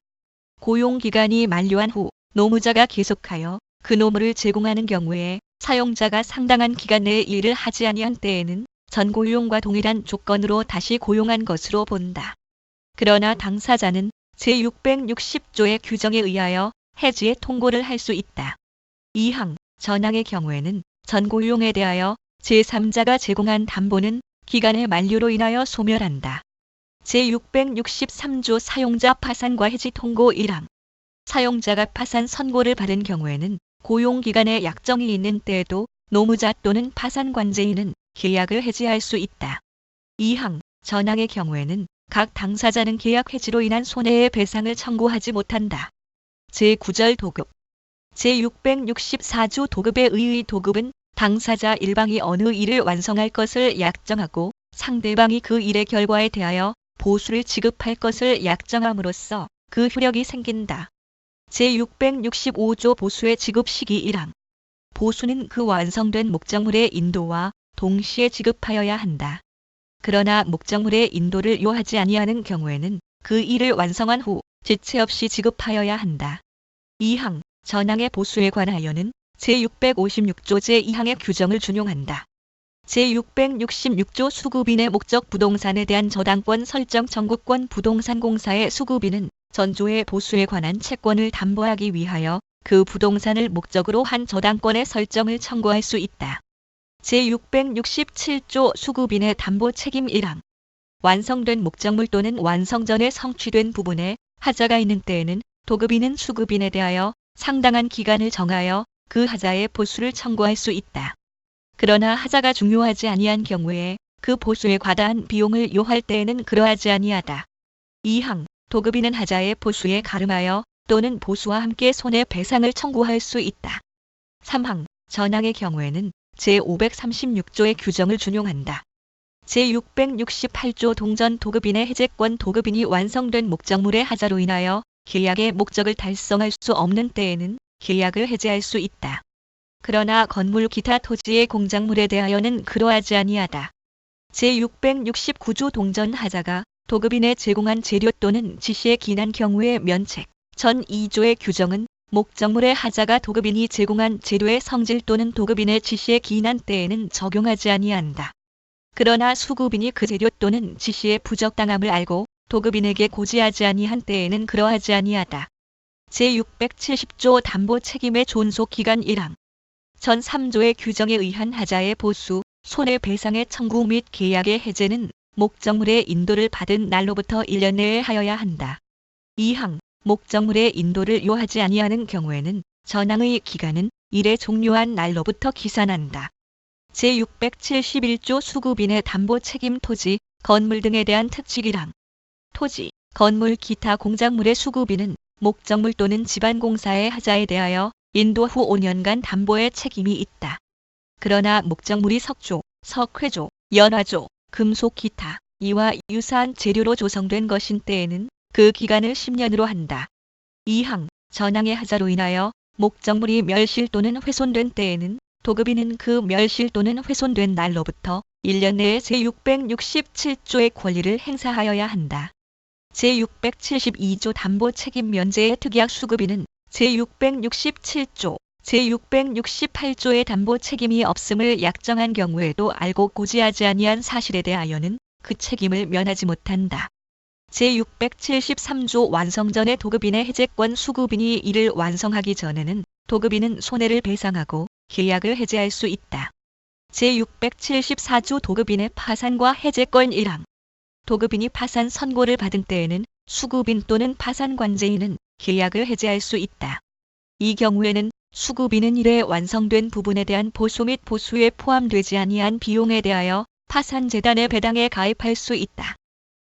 고용기간이 만료한 후 노무자가 계속하여 그 노무를 제공하는 경우에 사용자가 상당한 기간 내에 일을 하지 아니한 때에는 전 고용과 동일한 조건으로 다시 고용한 것으로 본다. 그러나 당사자는 제660조의 규정에 의하여 해지의 통고를 할 수 있다. 2항. 전항의 경우에는 전 고용에 대하여 제3자가 제공한 담보는 기간의 만료로 인하여 소멸한다. 제663조 사용자 파산과 해지 통고 1항. 사용자가 파산 선고를 받은 경우에는 고용기간에 약정이 있는 때에도 노무자 또는 파산관제인은 계약을 해지할 수 있다. 2항. 전항의 경우에는 각 당사자는 계약 해지로 인한 손해의 배상을 청구하지 못한다. 제9절 도급. 제664조 도급에 의의 도급은 당사자 일방이 어느 일을 완성할 것을 약정하고 상대방이 그 일의 결과에 대하여 보수를 지급할 것을 약정함으로써 그 효력이 생긴다. 제665조 보수의 지급 시기 1항. 보수는 그 완성된 목적물의 인도와 동시에 지급하여야 한다. 그러나 목적물의 인도를 요하지 아니하는 경우에는 그 일을 완성한 후 지체 없이 지급하여야 한다. 2항. 전항의 보수에 관하여는 제656조 제2항의 규정을 준용한다. 제666조 수급인의 목적 부동산에 대한 저당권 설정 청구권 부동산공사의 수급인은 전조의 보수에 관한 채권을 담보하기 위하여 그 부동산을 목적으로 한 저당권의 설정을 청구할 수 있다. 제667조 수급인의 담보 책임 1항. 완성된 목적물 또는 완성 전에 성취된 부분에 하자가 있는 때에는 도급인은 수급인에 대하여 상당한 기간을 정하여 그 하자의 보수를 청구할 수 있다. 그러나 하자가 중요하지 아니한 경우에 그 보수에 과다한 비용을 요할 때에는 그러하지 아니하다. 2항. 도급인은 하자의 보수에 가름하여 또는 보수와 함께 손해배상을 청구할 수 있다. 3항. 전항의 경우에는 제536조의 규정을 준용한다. 제668조 동전 도급인의 해제권 도급인이 완성된 목적물의 하자로 인하여 계약의 목적을 달성할 수 없는 때에는 계약을 해제할 수 있다. 그러나 건물 기타 토지의 공작물에 대하여는 그러하지 아니하다. 제669조 동전 하자가 도급인에 제공한 재료 또는 지시에 기인한 경우의 면책 전 2조의 규정은 목적물의 하자가 도급인이 제공한 재료의 성질 또는 도급인의 지시에 기인한 때에는 적용하지 아니한다. 그러나 수급인이 그 재료 또는 지시의 부적당함을 알고 도급인에게 고지하지 아니한 때에는 그러하지 아니하다. 제670조 담보 책임의 존속 기간 1항. 전 3조의 규정에 의한 하자의 보수, 손해배상의 청구 및 계약의 해제는 목적물의 인도를 받은 날로부터 1년 내에 하여야 한다. 2항. 목적물의 인도를 요하지 아니하는 경우에는 전항의 기간은 일의 종료한 날로부터 기산한다. 제671조 수급인의 담보 책임 토지, 건물 등에 대한 특칙 1항. 토지, 건물 기타 공작물의 수급인은 목적물 또는 집안공사의 하자에 대하여 인도 후 5년간 담보의 책임이 있다. 그러나 목적물이 석조, 석회조, 연화조, 금속 기타, 이와 유사한 재료로 조성된 것인 때에는 그 기간을 10년으로 한다. 2항. 전항의 하자로 인하여 목적물이 멸실 또는 훼손된 때에는 도급인은 그 멸실 또는 훼손된 날로부터 1년 내에 제667조의 권리를 행사하여야 한다. 제672조 담보 책임 면제의 특약 수급인은 제667조, 제668조의 담보 책임이 없음을 약정한 경우에도 알고 고지하지 아니한 사실에 대하여는 그 책임을 면하지 못한다. 제673조 완성 전에 도급인의 해제권 수급인이 이를 완성하기 전에는 도급인은 손해를 배상하고 계약을 해제할 수 있다. 제674조 도급인의 파산과 해제권 1항. 도급인이 파산 선고를 받은 때에는 수급인 또는 파산관제인은 계약을 해지할 수 있다. 이 경우에는 수급인은 이래 완성된 부분에 대한 보수 및 보수에 포함되지 아니한 비용에 대하여 파산재단의 배당에 가입할 수 있다.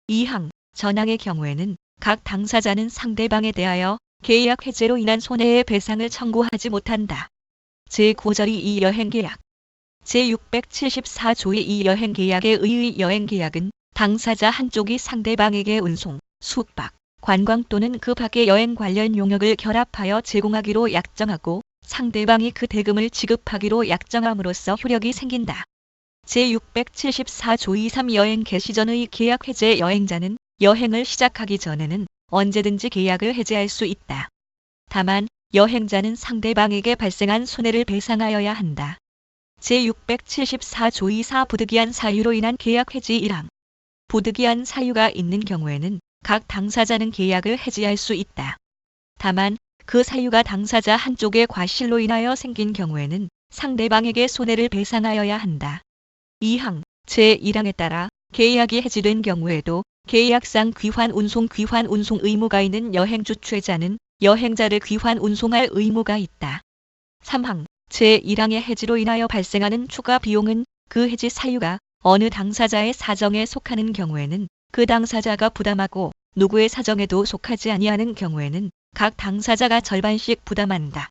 2항 전항의 경우에는 각 당사자는 상대방에 대하여 계약 해지로 인한 손해의 배상을 청구하지 못한다. 제9절이 이 여행계약 제674조의 이 여행계약에 의의 여행계약은 당사자 한쪽이 상대방에게 운송, 숙박, 관광 또는 그 밖의 여행 관련 용역을 결합하여 제공하기로 약정하고 상대방이 그 대금을 지급하기로 약정함으로써 효력이 생긴다. 제674조 2.3 여행 개시 전의 계약 해제 여행자는 여행을 시작하기 전에는 언제든지 계약을 해지할 수 있다. 다만 여행자는 상대방에게 발생한 손해를 배상하여야 한다. 제674조 2.4 부득이한 사유로 인한 계약 해지 1항 부득이한 사유가 있는 경우에는 각 당사자는 계약을 해지할 수 있다. 다만 그 사유가 당사자 한쪽의 과실로 인하여 생긴 경우에는 상대방에게 손해를 배상하여야 한다. 2항 제1항에 따라 계약이 해지된 경우에도 계약상 귀환 운송 의무가 있는 여행주 최자는 여행자를 귀환 운송할 의무가 있다. 3항 제1항의 해지로 인하여 발생하는 추가 비용은 그 해지 사유가 어느 당사자의 사정에 속하는 경우에는 그 당사자가 부담하고 누구의 사정에도 속하지 아니하는 경우에는 각 당사자가 절반씩 부담한다.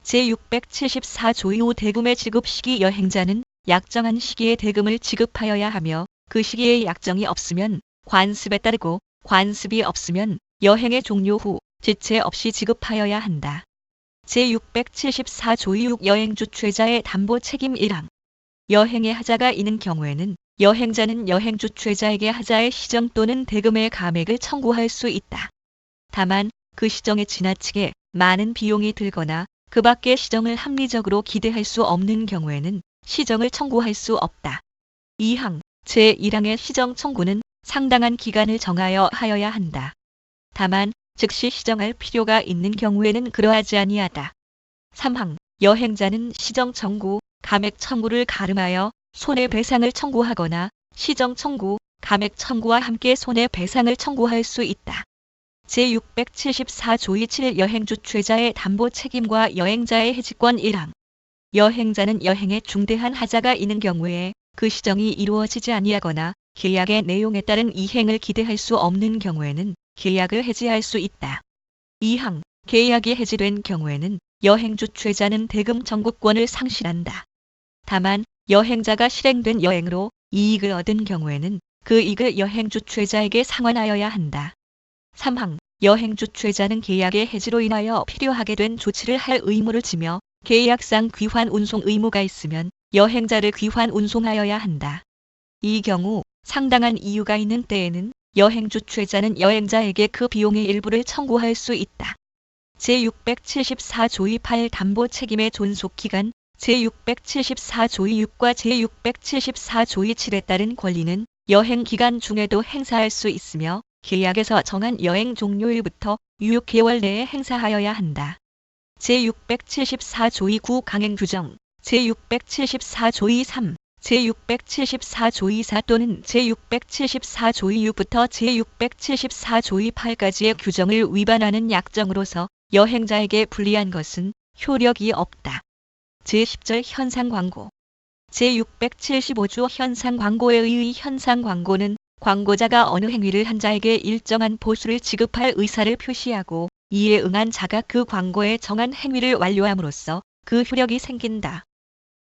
제674조 2호 대금의 지급 시기 여행자는 약정한 시기에 대금을 지급하여야 하며 그 시기에 약정이 없으면 관습에 따르고 관습이 없으면 여행의 종료 후 지체 없이 지급하여야 한다. 제674조 6 여행주 최자의 담보 책임 1항 여행의 하자가 있는 경우에는 여행자는 여행주 최자에게 하자의 시정 또는 대금의 감액을 청구할 수 있다. 다만 그 시정에 지나치게 많은 비용이 들거나 그 밖의 시정을 합리적으로 기대할 수 없는 경우에는 시정을 청구할 수 없다. 2항 제1항의 시정 청구는 상당한 기간을 정하여 하여야 한다. 다만 즉시 시정할 필요가 있는 경우에는 그러하지 아니하다. 3항 여행자는 시정 청구, 감액 청구를 가름하여 손해배상을 청구하거나 시정 청구, 감액 청구와 함께 손해배상을 청구할 수 있다. 제674조 27 여행주 최자의 담보 책임과 여행자의 해지권 1항 여행자는 여행에 중대한 하자가 있는 경우에 그 시정이 이루어지지 아니하거나 계약의 내용에 따른 이행을 기대할 수 없는 경우에는 계약을 해지할 수 있다. 2항 계약이 해지된 경우에는 여행주 최자는 대금 청구권을 상실한다. 다만 여행자가 실행된 여행으로 이익을 얻은 경우에는 그 이익을 여행주 최자에게 상환하여야 한다. 3항 여행주 최자는 계약의 해지로 인하여 필요하게 된 조치를 할 의무를 지며 계약상 귀환 운송 의무가 있으면 여행자를 귀환 운송하여야 한다. 이 경우 상당한 이유가 있는 때에는 여행주 최자는 여행자에게 그 비용의 일부를 청구할 수 있다. 제674조 28 담보 책임의 존속기간 제674조 6과 제674조 7에 따른 권리는 여행 기간 중에도 행사할 수 있으며 계약에서 정한 여행 종료일부터 6개월 내에 행사하여야 한다. 제674조 9 강행 규정 제674조 3 제674조 4 또는 제674조 6부터 제674조 8까지의 규정을 위반하는 약정으로서 여행자에게 불리한 것은 효력이 없다. 제10절 현상광고 제675조 현상광고에 의의 현상광고는 광고자가 어느 행위를 한 자에게 일정한 보수를 지급할 의사를 표시하고 이에 응한 자가 그 광고에 정한 행위를 완료함으로써 그 효력이 생긴다.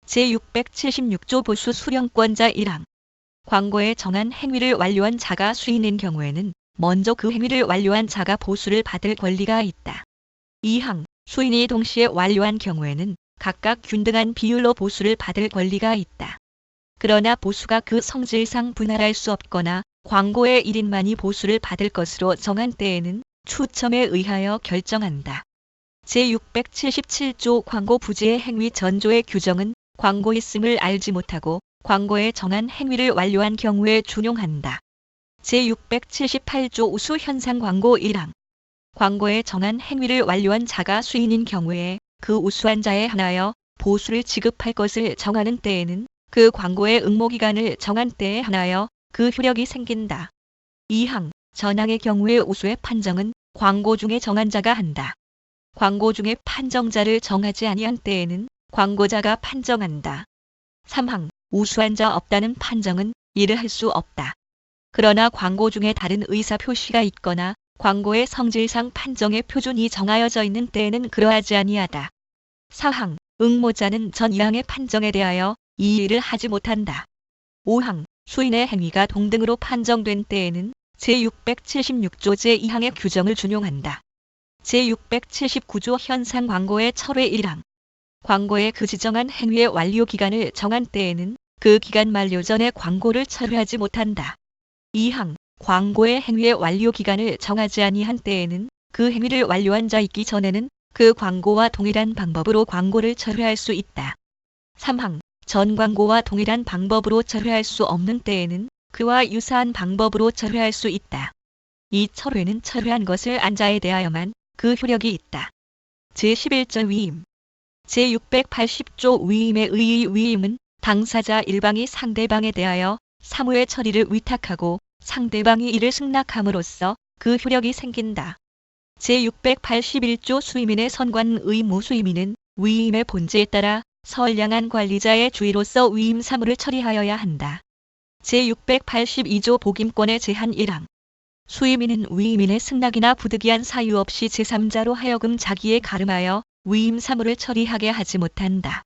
제676조 보수 수령권자 1항 광고에 정한 행위를 완료한 자가 수인인 경우에는 먼저 그 행위를 완료한 자가 보수를 받을 권리가 있다. 2항 수인이 동시에 완료한 경우에는 각각 균등한 비율로 보수를 받을 권리가 있다. 그러나 보수가 그 성질상 분할할 수 없거나 광고의 1인만이 보수를 받을 것으로 정한 때에는 추첨에 의하여 결정한다. 제677조 광고 부지의 행위 전조의 규정은 광고 있음을 알지 못하고 광고에 정한 행위를 완료한 경우에 준용한다. 제678조 우수 현상 광고 1항 광고에 정한 행위를 완료한 자가 수인인 경우에 그 우수한 자에 한하여 보수를 지급할 것을 정하는 때에는 그 광고의 응모기간을 정한 때에 한하여 그 효력이 생긴다. 2항 전항의 경우에 우수의 판정은 광고 중에 정한 자가 한다. 광고 중에 판정자를 정하지 아니한 때에는 광고자가 판정한다. 3항 우수한 자 없다는 판정은 이를 할 수 없다. 그러나 광고 중에 다른 의사 표시가 있거나 광고의 성질상 판정의 표준이 정하여져 있는 때에는 그러하지 아니하다. 4항 응모자는 전 2항의 판정에 대하여 이의를 하지 못한다. 5항 수인의 행위가 동등으로 판정된 때에는 제676조 제2항의 규정을 준용한다. 제679조 현상 광고의 철회 1항 광고의 그 지정한 행위의 완료 기간을 정한 때에는 그 기간 만료 전에 광고를 철회하지 못한다. 2항 광고의 행위의 완료 기간을 정하지 아니한 때에는 그 행위를 완료한 자 있기 전에는 그 광고와 동일한 방법으로 광고를 철회할 수 있다. 3항 전 광고와 동일한 방법으로 철회할 수 없는 때에는 그와 유사한 방법으로 철회할 수 있다. 이 철회는 철회한 것을 안 자에 대하여만 그 효력이 있다. 제11조 위임 제680조 위임의 의의 위임은 당사자 일방이 상대방에 대하여 사무의 처리를 위탁하고 상대방이 이를 승낙함으로써 그 효력이 생긴다. 제681조 수임인의 선관 의무 수임인은 위임의 본질에 따라 선량한 관리자의 주의로서 위임 사무를 처리하여야 한다. 제682조 복임권의 제한 1항 수임인은 위임인의 승낙이나 부득이한 사유 없이 제3자로 하여금 자기에 가름하여 위임 사무를 처리하게 하지 못한다.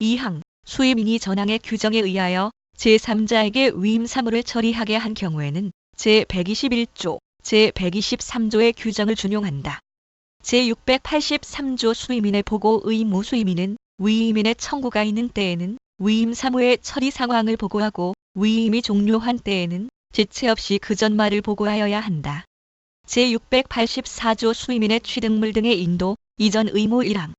2항 수임인이 전항의 규정에 의하여 제3자에게 위임 사무를 처리하게 한 경우에는 제121조, 제123조의 규정을 준용한다. 제683조 수임인의 보고 의무 수임인은 위임인의 청구가 있는 때에는 위임 사무의 처리 상황을 보고하고 위임이 종료한 때에는 지체 없이 그 전 말을 보고하여야 한다. 제684조 수임인의 취득물 등의 인도, 이전 의무 1항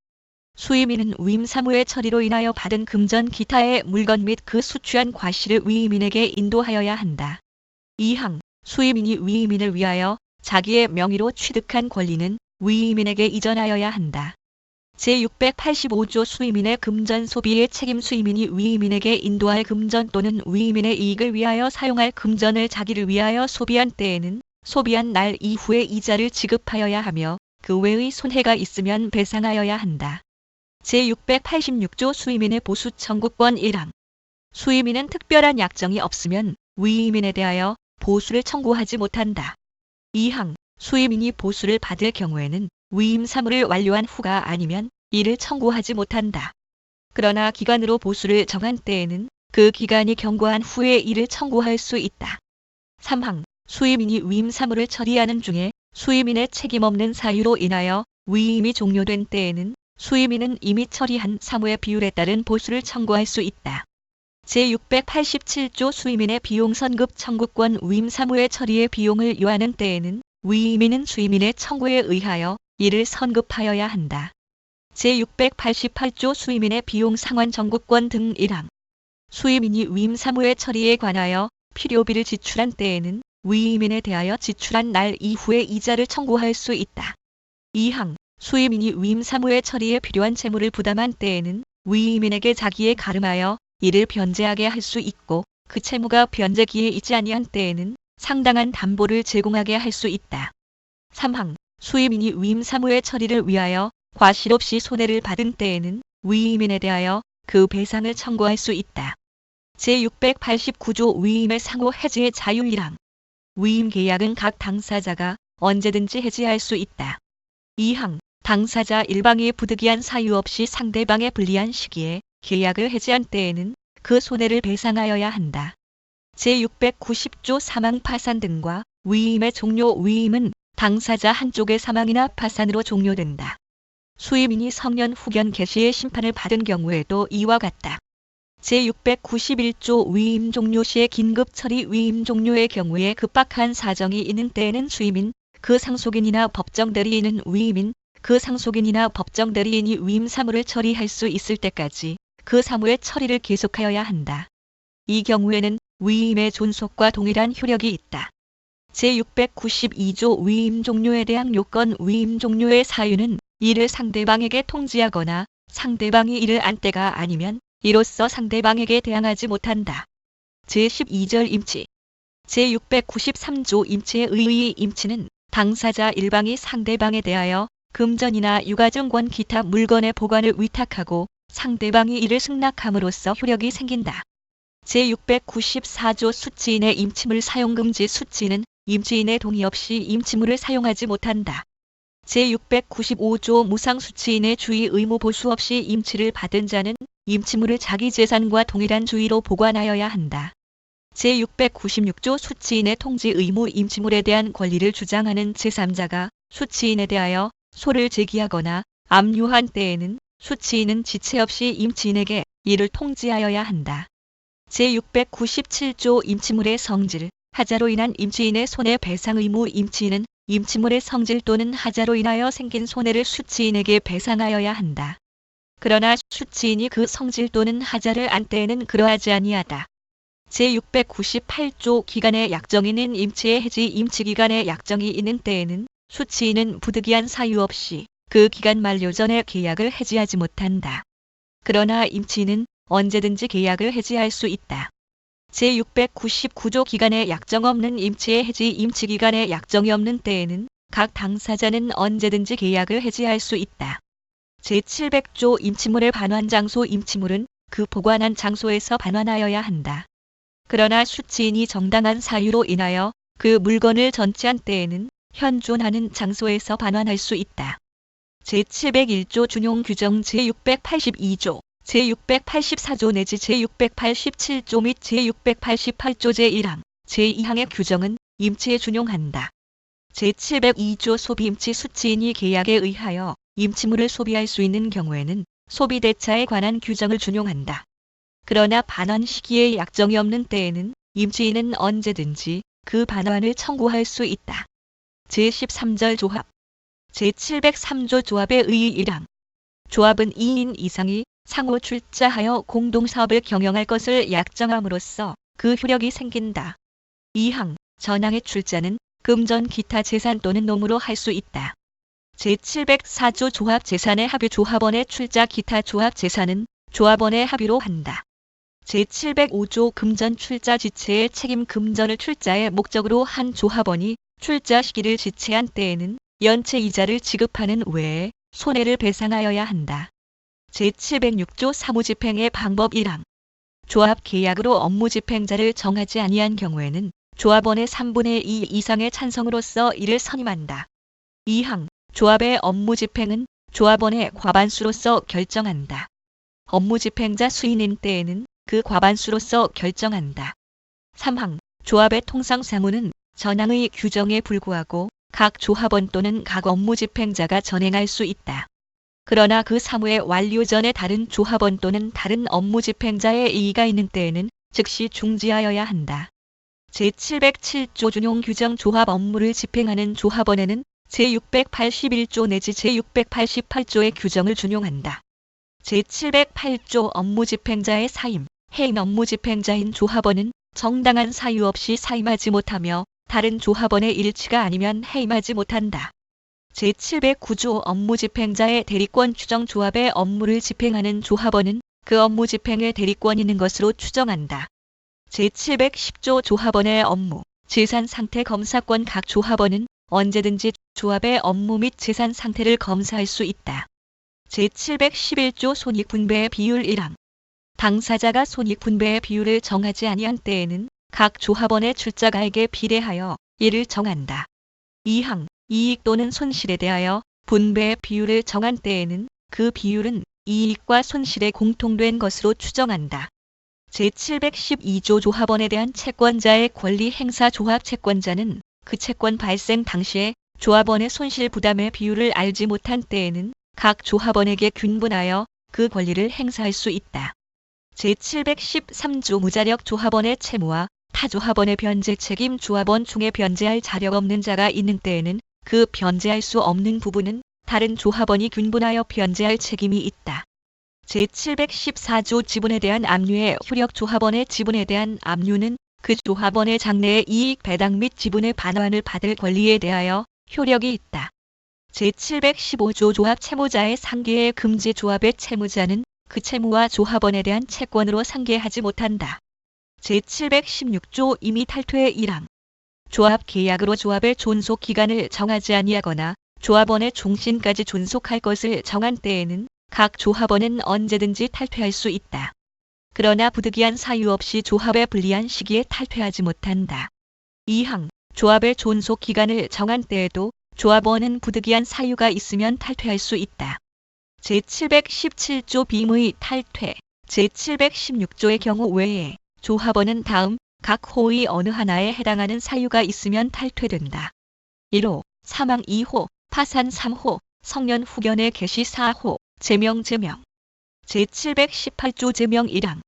수임인은 위임 사무의 처리로 인하여 받은 금전 기타의 물건 및 그 수취한 과실을 위임인에게 인도하여야 한다. 2항 수임인이 위임인을 위하여 자기의 명의로 취득한 권리는 위임인에게 이전하여야 한다. 제685조 수임인의 금전 소비의 책임 수임인이 위임인에게 인도할 금전 또는 위임인의 이익을 위하여 사용할 금전을 자기를 위하여 소비한 때에는 소비한 날 이후에 이자를 지급하여야 하며 그 외의 손해가 있으면 배상하여야 한다. 제686조 수임인의 보수 청구권 1항 수임인은 특별한 약정이 없으면 위임인에 대하여 보수를 청구하지 못한다. 2항 수임인이 보수를 받을 경우에는 위임 사무를 완료한 후가 아니면 이를 청구하지 못한다. 그러나 기간으로 보수를 정한 때에는 그 기간이 경과한 후에 이를 청구할 수 있다. 3항 수임인이 위임 사무를 처리하는 중에 수임인의 책임 없는 사유로 인하여 위임이 종료된 때에는 수임인은 이미 처리한 사무의 비율에 따른 보수를 청구할 수 있다. 제687조 수임인의 비용 선급 청구권 위임 사무의 처리의 비용을 요하는 때에는 위임인은 수임인의 청구에 의하여 이를 선급하여야 한다. 제688조 수임인의 비용 상환 청구권 등 1항 수임인이 위임 사무의 처리에 관하여 필요비를 지출한 때에는 위임인에 대하여 지출한 날 이후에 이자를 청구할 수 있다. 2항 수임인이 위임 사무의 처리에 필요한 채무를 부담한 때에는 위임인에게 자기에 가름하여 이를 변제하게 할 수 있고 그 채무가 변제기에 있지 아니한 때에는 상당한 담보를 제공하게 할 수 있다. 3항 수임인이 위임 사무의 처리를 위하여 과실 없이 손해를 받은 때에는 위임인에 대하여 그 배상을 청구할 수 있다. 제689조 위임의 상호 해지의 자유 1항 위임 계약은 각 당사자가 언제든지 해지할 수 있다. 2항 당사자 일방이 부득이한 사유 없이 상대방에 불리한 시기에 계약을 해지한 때에는 그 손해를 배상하여야 한다. 제690조 사망 파산 등과 위임의 종료 위임은 당사자 한쪽의 사망이나 파산으로 종료된다. 수임인이 성년 후견 개시의 심판을 받은 경우에도 이와 같다. 제691조 위임 종료 시의 긴급 처리 위임 종료의 경우에 급박한 사정이 있는 때에는 수임인, 그 상속인이나 법정 대리인은 위임인, 그 상속인이나 법정 대리인이 위임 사무를 처리할 수 있을 때까지 그 사무의 처리를 계속하여야 한다. 이 경우에는 위임의 존속과 동일한 효력이 있다. 제692조 위임 종료에 대한 요건 위임 종료의 사유는 이를 상대방에게 통지하거나 상대방이 이를 안 때가 아니면 이로써 상대방에게 대항하지 못한다. 제12절 임치 제693조 임치의 의의 임치는 당사자 일방이 상대방에 대하여 금전이나 유가증권 기타 물건의 보관을 위탁하고 상대방이 이를 승낙함으로써 효력이 생긴다. 제694조 수취인의 임치물 사용금지 수취인은 임치인의 동의 없이 임치물을 사용하지 못한다. 제695조 무상수취인의 주의 의무 보수 없이 임치를 받은 자는 임치물을 자기 재산과 동일한 주의로 보관하여야 한다. 제696조 수취인의 통지 의무 임치물에 대한 권리를 주장하는 제3자가 수취인에 대하여 소를 제기하거나 압류한 때에는 수취인은 지체 없이 임치인에게 이를 통지하여야 한다. 제697조 임치물의 성질, 하자로 인한 임치인의 손해배상 의무 임치인은 임치물의 성질 또는 하자로 인하여 생긴 손해를 수취인에게 배상하여야 한다. 그러나 수취인이 그 성질 또는 하자를 안 때에는 그러하지 아니하다. 제698조 기간의 약정인은 임치의 해지 임치기간의 약정이 있는 때에는 수취인은 부득이한 사유 없이 그 기간 만료 전에 계약을 해지하지 못한다. 그러나 임치인은 언제든지 계약을 해지할 수 있다. 제699조 기간의 약정 없는 임치의 해지 임치기간의 약정이 없는 때에는 각 당사자는 언제든지 계약을 해지할 수 있다. 제700조 임치물의 반환 장소 임치물은 그 보관한 장소에서 반환하여야 한다. 그러나 수취인이 정당한 사유로 인하여 그 물건을 전치한 때에는 현존하는 장소에서 반환할 수 있다. 제701조 준용 규정 제682조, 제684조 내지 제687조 및 제688조 제1항, 제2항의 규정은 임치에 준용한다. 제702조 소비임치 수취인이 계약에 의하여 임치물을 소비할 수 있는 경우에는 소비대차에 관한 규정을 준용한다. 그러나 반환 시기에 약정이 없는 때에는 임치인은 언제든지 그 반환을 청구할 수 있다. 제13절 조합 제703조 조합의 의의 1항 조합은 2인 이상이 상호 출자하여 공동사업을 경영할 것을 약정함으로써 그 효력이 생긴다. 2항 전항의 출자는 금전 기타 재산 또는 노무로 할 수 있다. 제704조 조합 재산의 합의 조합원의 출자 기타 조합 재산은 조합원의 합의로 한다. 제705조 금전 출자 지체의 책임 금전을 출자의 목적으로 한 조합원이 출자 시기를 지체한 때에는 연체 이자를 지급하는 외에 손해를 배상하여야 한다. 제706조 사무집행의 방법 1항 조합 계약으로 업무집행자를 정하지 아니한 경우에는 조합원의 3분의 2 이상의 찬성으로서 이를 선임한다. 2항 조합의 업무집행은 조합원의 과반수로서 결정한다. 업무집행자 수인인 때에는 그 과반수로서 결정한다. 3항 조합의 통상사무는 전항의 규정에 불구하고 각 조합원 또는 각 업무집행자가 전행할 수 있다. 그러나 그 사무의 완료 전에 다른 조합원 또는 다른 업무집행자의 이의가 있는 때에는 즉시 중지하여야 한다. 제707조 준용 규정 조합 업무를 집행하는 조합원에는 제681조 내지 제688조의 규정을 준용한다. 제708조 업무집행자의 사임, 해임 업무집행자인 조합원은 정당한 사유 없이 사임하지 못하며 다른 조합원의 일치가 아니면 해임하지 못한다. 제709조 업무집행자의 대리권 추정 조합의 업무를 집행하는 조합원은 그 업무 집행에 대리권 있는 것으로 추정한다. 제710조 조합원의 업무, 재산 상태 검사권 각 조합원은 언제든지 조합의 업무 및 재산 상태를 검사할 수 있다. 제711조 손익분배의 비율 1항 당사자가 손익분배의 비율을 정하지 아니한 때에는 각 조합원의 출자가액에 비례하여 이를 정한다. 2항 이익 또는 손실에 대하여 분배의 비율을 정한 때에는 그 비율은 이익과 손실에 공통된 것으로 추정한다. 제712조 조합원에 대한 채권자의 권리 행사 조합 채권자는 그 채권 발생 당시에 조합원의 손실 부담의 비율을 알지 못한 때에는 각 조합원에게 균분하여 그 권리를 행사할 수 있다. 제713조 무자력 조합원의 채무와 타 조합원의 변제 책임 조합원 중에 변제할 자력 없는 자가 있는 때에는 그 변제할 수 없는 부분은 다른 조합원이 균분하여 변제할 책임이 있다. 제714조 지분에 대한 압류의 효력 조합원의 지분에 대한 압류는 그 조합원의 장래의 이익 배당 및 지분의 반환을 받을 권리에 대하여 효력이 있다. 제715조 조합 채무자의 상계의 금지 조합의 채무자는 그 채무와 조합원에 대한 채권으로 상계하지 못한다. 제716조 이미 탈퇴 1항. 조합 계약으로 조합의 존속 기간을 정하지 아니하거나 조합원의 종신까지 존속할 것을 정한 때에는 각 조합원은 언제든지 탈퇴할 수 있다. 그러나 부득이한 사유 없이 조합에 불리한 시기에 탈퇴하지 못한다. 2항. 조합의 존속 기간을 정한 때에도 조합원은 부득이한 사유가 있으면 탈퇴할 수 있다. 제717조 비무의 탈퇴. 제716조의 경우 외에 조합원은 다음 각 호의 어느 하나에 해당하는 사유가 있으면 탈퇴된다. 1호, 사망 2호, 파산 3호, 성년 후견의 개시 4호, 제명. 제718조 제명 1항.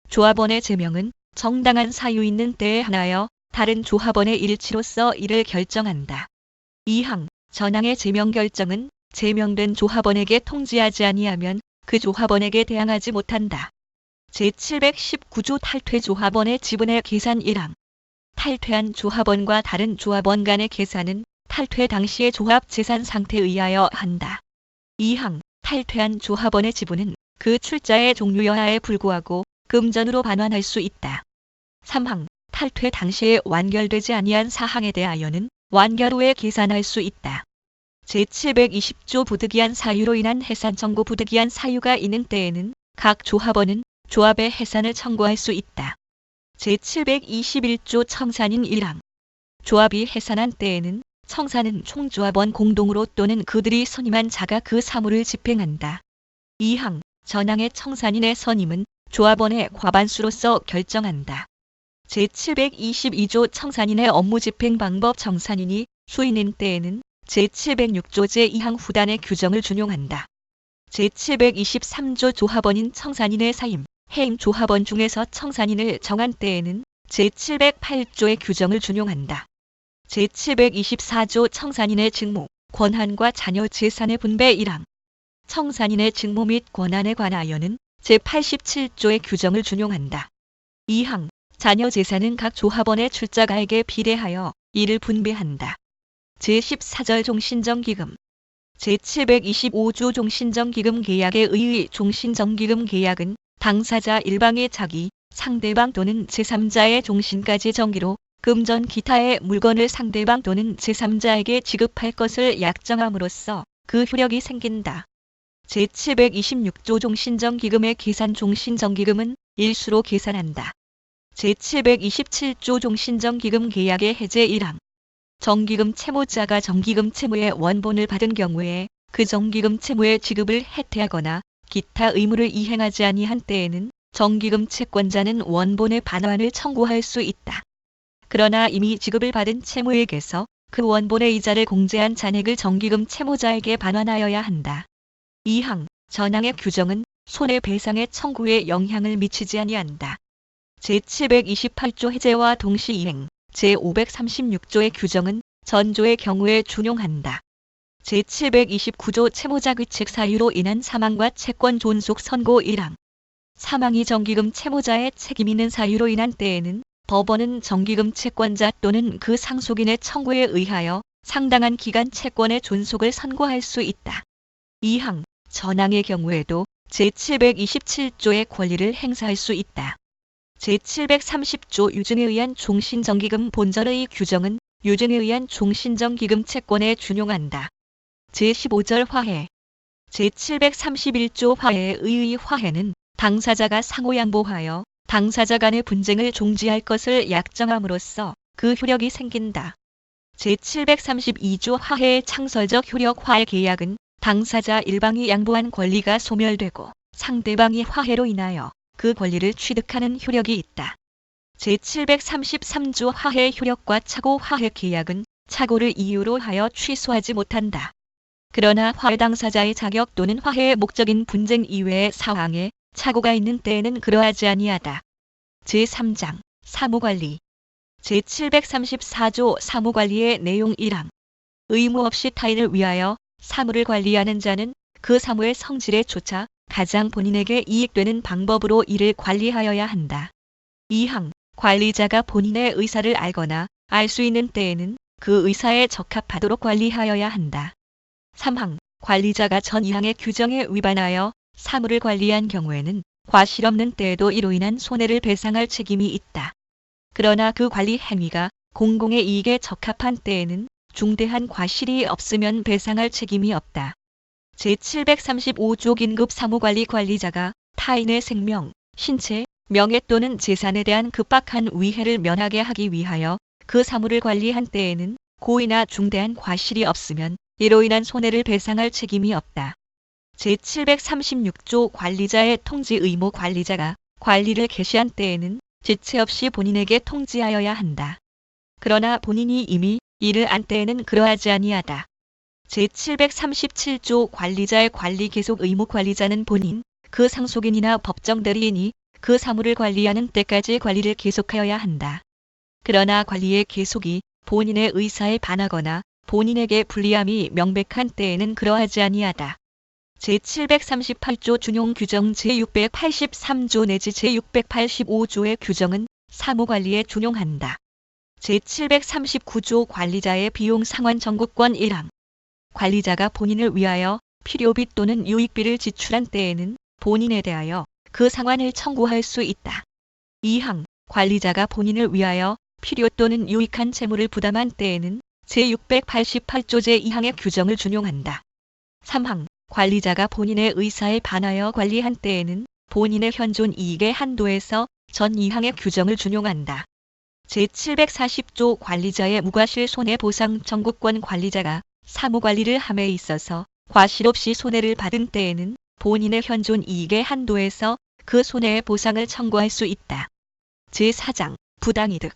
조합원의 제명은 정당한 사유 있는 때에 하나여 다른 조합원의 일치로서 이를 결정한다. 2항. 전항의 제명 결정은 제명된 조합원에게 통지하지 아니하면 그 조합원에게 대항하지 못한다. 제719조 탈퇴 조합원의 지분의 계산 1항. 탈퇴한 조합원과 다른 조합원 간의 계산은 탈퇴 당시의 조합 재산 상태에 의하여 한다. 2항. 탈퇴한 조합원의 지분은 그 출자의 종류 여하에 불구하고 금전으로 반환할 수 있다. 3항. 탈퇴 당시에 완결되지 아니한 사항에 대하여는 완결 후에 계산할 수 있다. 제720조 부득이한 사유로 인한 해산 청구. 부득이한 사유가 있는 때에는 각 조합원은 조합의 해산을 청구할 수 있다. 제721조 청산인 1항. 조합이 해산한 때에는 청산은 총조합원 공동으로 또는 그들이 선임한 자가 그 사무를 집행한다. 2항. 전항의 청산인의 선임은 조합원의 과반수로서 결정한다. 제722조 청산인의 업무 집행 방법. 청산인이 수인인 때에는 제706조 제2항 후단의 규정을 준용한다. 제723조 조합원인 청산인의 사임, 해임. 조합원 중에서 청산인을 정한 때에는 제708조의 규정을 준용한다. 제724조 청산인의 직무, 권한과 자녀 재산의 분배 1항. 청산인의 직무 및 권한에 관하여는 제87조의 규정을 준용한다. 2항. 자녀 재산은 각 조합원의 출자가액에 비례하여 이를 분배한다. 제14절 종신정기금. 제725조 종신정기금 계약에 의의 종신정기금 계약은 당사자 일방의 자기, 상대방 또는 제3자의 종신까지 정기로 금전 기타의 물건을 상대방 또는 제3자에게 지급할 것을 약정함으로써 그 효력이 생긴다. 제726조 종신정기금의 계산. 종신정기금은 일수로 계산한다. 제727조 종신정기금 계약의 해제 1항. 정기금 채무자가 정기금 채무의 원본을 받은 경우에 그 정기금 채무의 지급을 해태하거나 기타 의무를 이행하지 아니한 때에는 정기금 채권자는 원본의 반환을 청구할 수 있다. 그러나 이미 지급을 받은 채무액에서 그 원본의 이자를 공제한 잔액을 정기금 채무자에게 반환하여야 한다. 2항. 전항의 규정은 손해배상의 청구에 영향을 미치지 아니한다. 제728조 해제와 동시 이행. 제536조의 규정은 전조의 경우에 준용한다. 제729조 채무자 귀책 사유로 인한 사망과 채권 존속 선고 1항. 사망이 정기금 채무자의 책임 있는 사유로 인한 때에는 법원은 정기금 채권자 또는 그 상속인의 청구에 의하여 상당한 기간 채권의 존속을 선고할 수 있다. 2항. 전항의 경우에도 제727조의 권리를 행사할 수 있다. 제730조 유증에 의한 종신정기금 본절의 규정은 유증에 의한 종신정기금 채권에 준용한다. 제15절 화해. 제731조 화해에 의의 화해는 당사자가 상호양보하여 당사자 간의 분쟁을 종지할 것을 약정함으로써 그 효력이 생긴다. 제732조 화해의 창설적 효력. 화해 계약은 당사자 일방이 양보한 권리가 소멸되고 상대방이 화해로 인하여 그 권리를 취득하는 효력이 있다. 제733조 화해 효력과 착오. 화해 계약은 착오를 이유로 하여 취소하지 못한다. 그러나 화해 당사자의 자격 또는 화해의 목적인 분쟁 이외의 사항에 착오가 있는 때에는 그러하지 아니하다. 제3장 사무관리. 제734조 사무관리의 내용 1항. 의무 없이 타인을 위하여 사무를 관리하는 자는 그 사무의 성질에 쫓아 가장 본인에게 이익되는 방법으로 이를 관리하여야 한다. 2항. 관리자가 본인의 의사를 알거나 알 수 있는 때에는 그 의사에 적합하도록 관리하여야 한다. 3항. 관리자가 전 2항의 규정에 위반하여 사무를 관리한 경우에는 과실 없는 때에도 이로 인한 손해를 배상할 책임이 있다. 그러나 그 관리 행위가 공공의 이익에 적합한 때에는 중대한 과실이 없으면 배상할 책임이 없다. 제735조 긴급사무관리 관리자가 타인의 생명, 신체, 명예 또는 재산에 대한 급박한 위해를 면하게 하기 위하여 그 사무를 관리한 때에는 고의나 중대한 과실이 없으면 이로 인한 손해를 배상할 책임이 없다. 제736조 관리자의 통지 의무 관리자가 관리를 개시한 때에는 지체 없이 본인에게 통지하여야 한다. 그러나 본인이 이미 이를 안 때에는 그러하지 아니하다. 제737조 관리자의 관리 계속 의무 관리자는 본인, 그 상속인이나 법정 대리인이 그 사무를 관리하는 때까지 관리를 계속하여야 한다. 그러나 관리의 계속이 본인의 의사에 반하거나 본인에게 불리함이 명백한 때에는 그러하지 아니하다. 제738조 준용 규정 제683조 내지 제685조의 규정은 사무관리에 준용한다. 제739조 관리자의 비용 상환 청구권 1항. 관리자가 본인을 위하여 필요비 또는 유익비를 지출한 때에는 본인에 대하여 그 상환을 청구할 수 있다. 2항. 관리자가 본인을 위하여 필요 또는 유익한 채무를 부담한 때에는 제688조 제2항의 규정을 준용한다. 3항. 관리자가 본인의 의사에 반하여 관리한 때에는 본인의 현존 이익의 한도에서 전 2항의 규정을 준용한다. 제740조 관리자의 무과실 손해보상 청구권 관리자가 사무관리를 함에 있어서 과실 없이 손해를 받은 때에는 본인의 현존 이익의 한도에서 그 손해의 보상을 청구할 수 있다. 제4장 부당이득.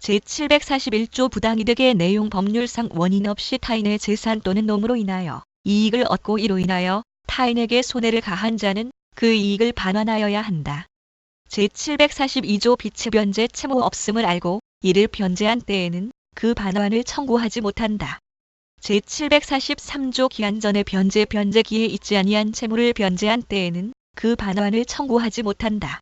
제741조 부당이득의 내용 법률상 원인 없이 타인의 재산 또는 놈으로 인하여 이익을 얻고 이로 인하여 타인에게 손해를 가한 자는 그 이익을 반환하여야 한다. 제742조 비체변제 채무 없음을 알고 이를 변제한 때에는 그 반환을 청구하지 못한다. 제743조 기한 전에 변제기에 있지 아니한 채무를 변제한 때에는 그 반환을 청구하지 못한다.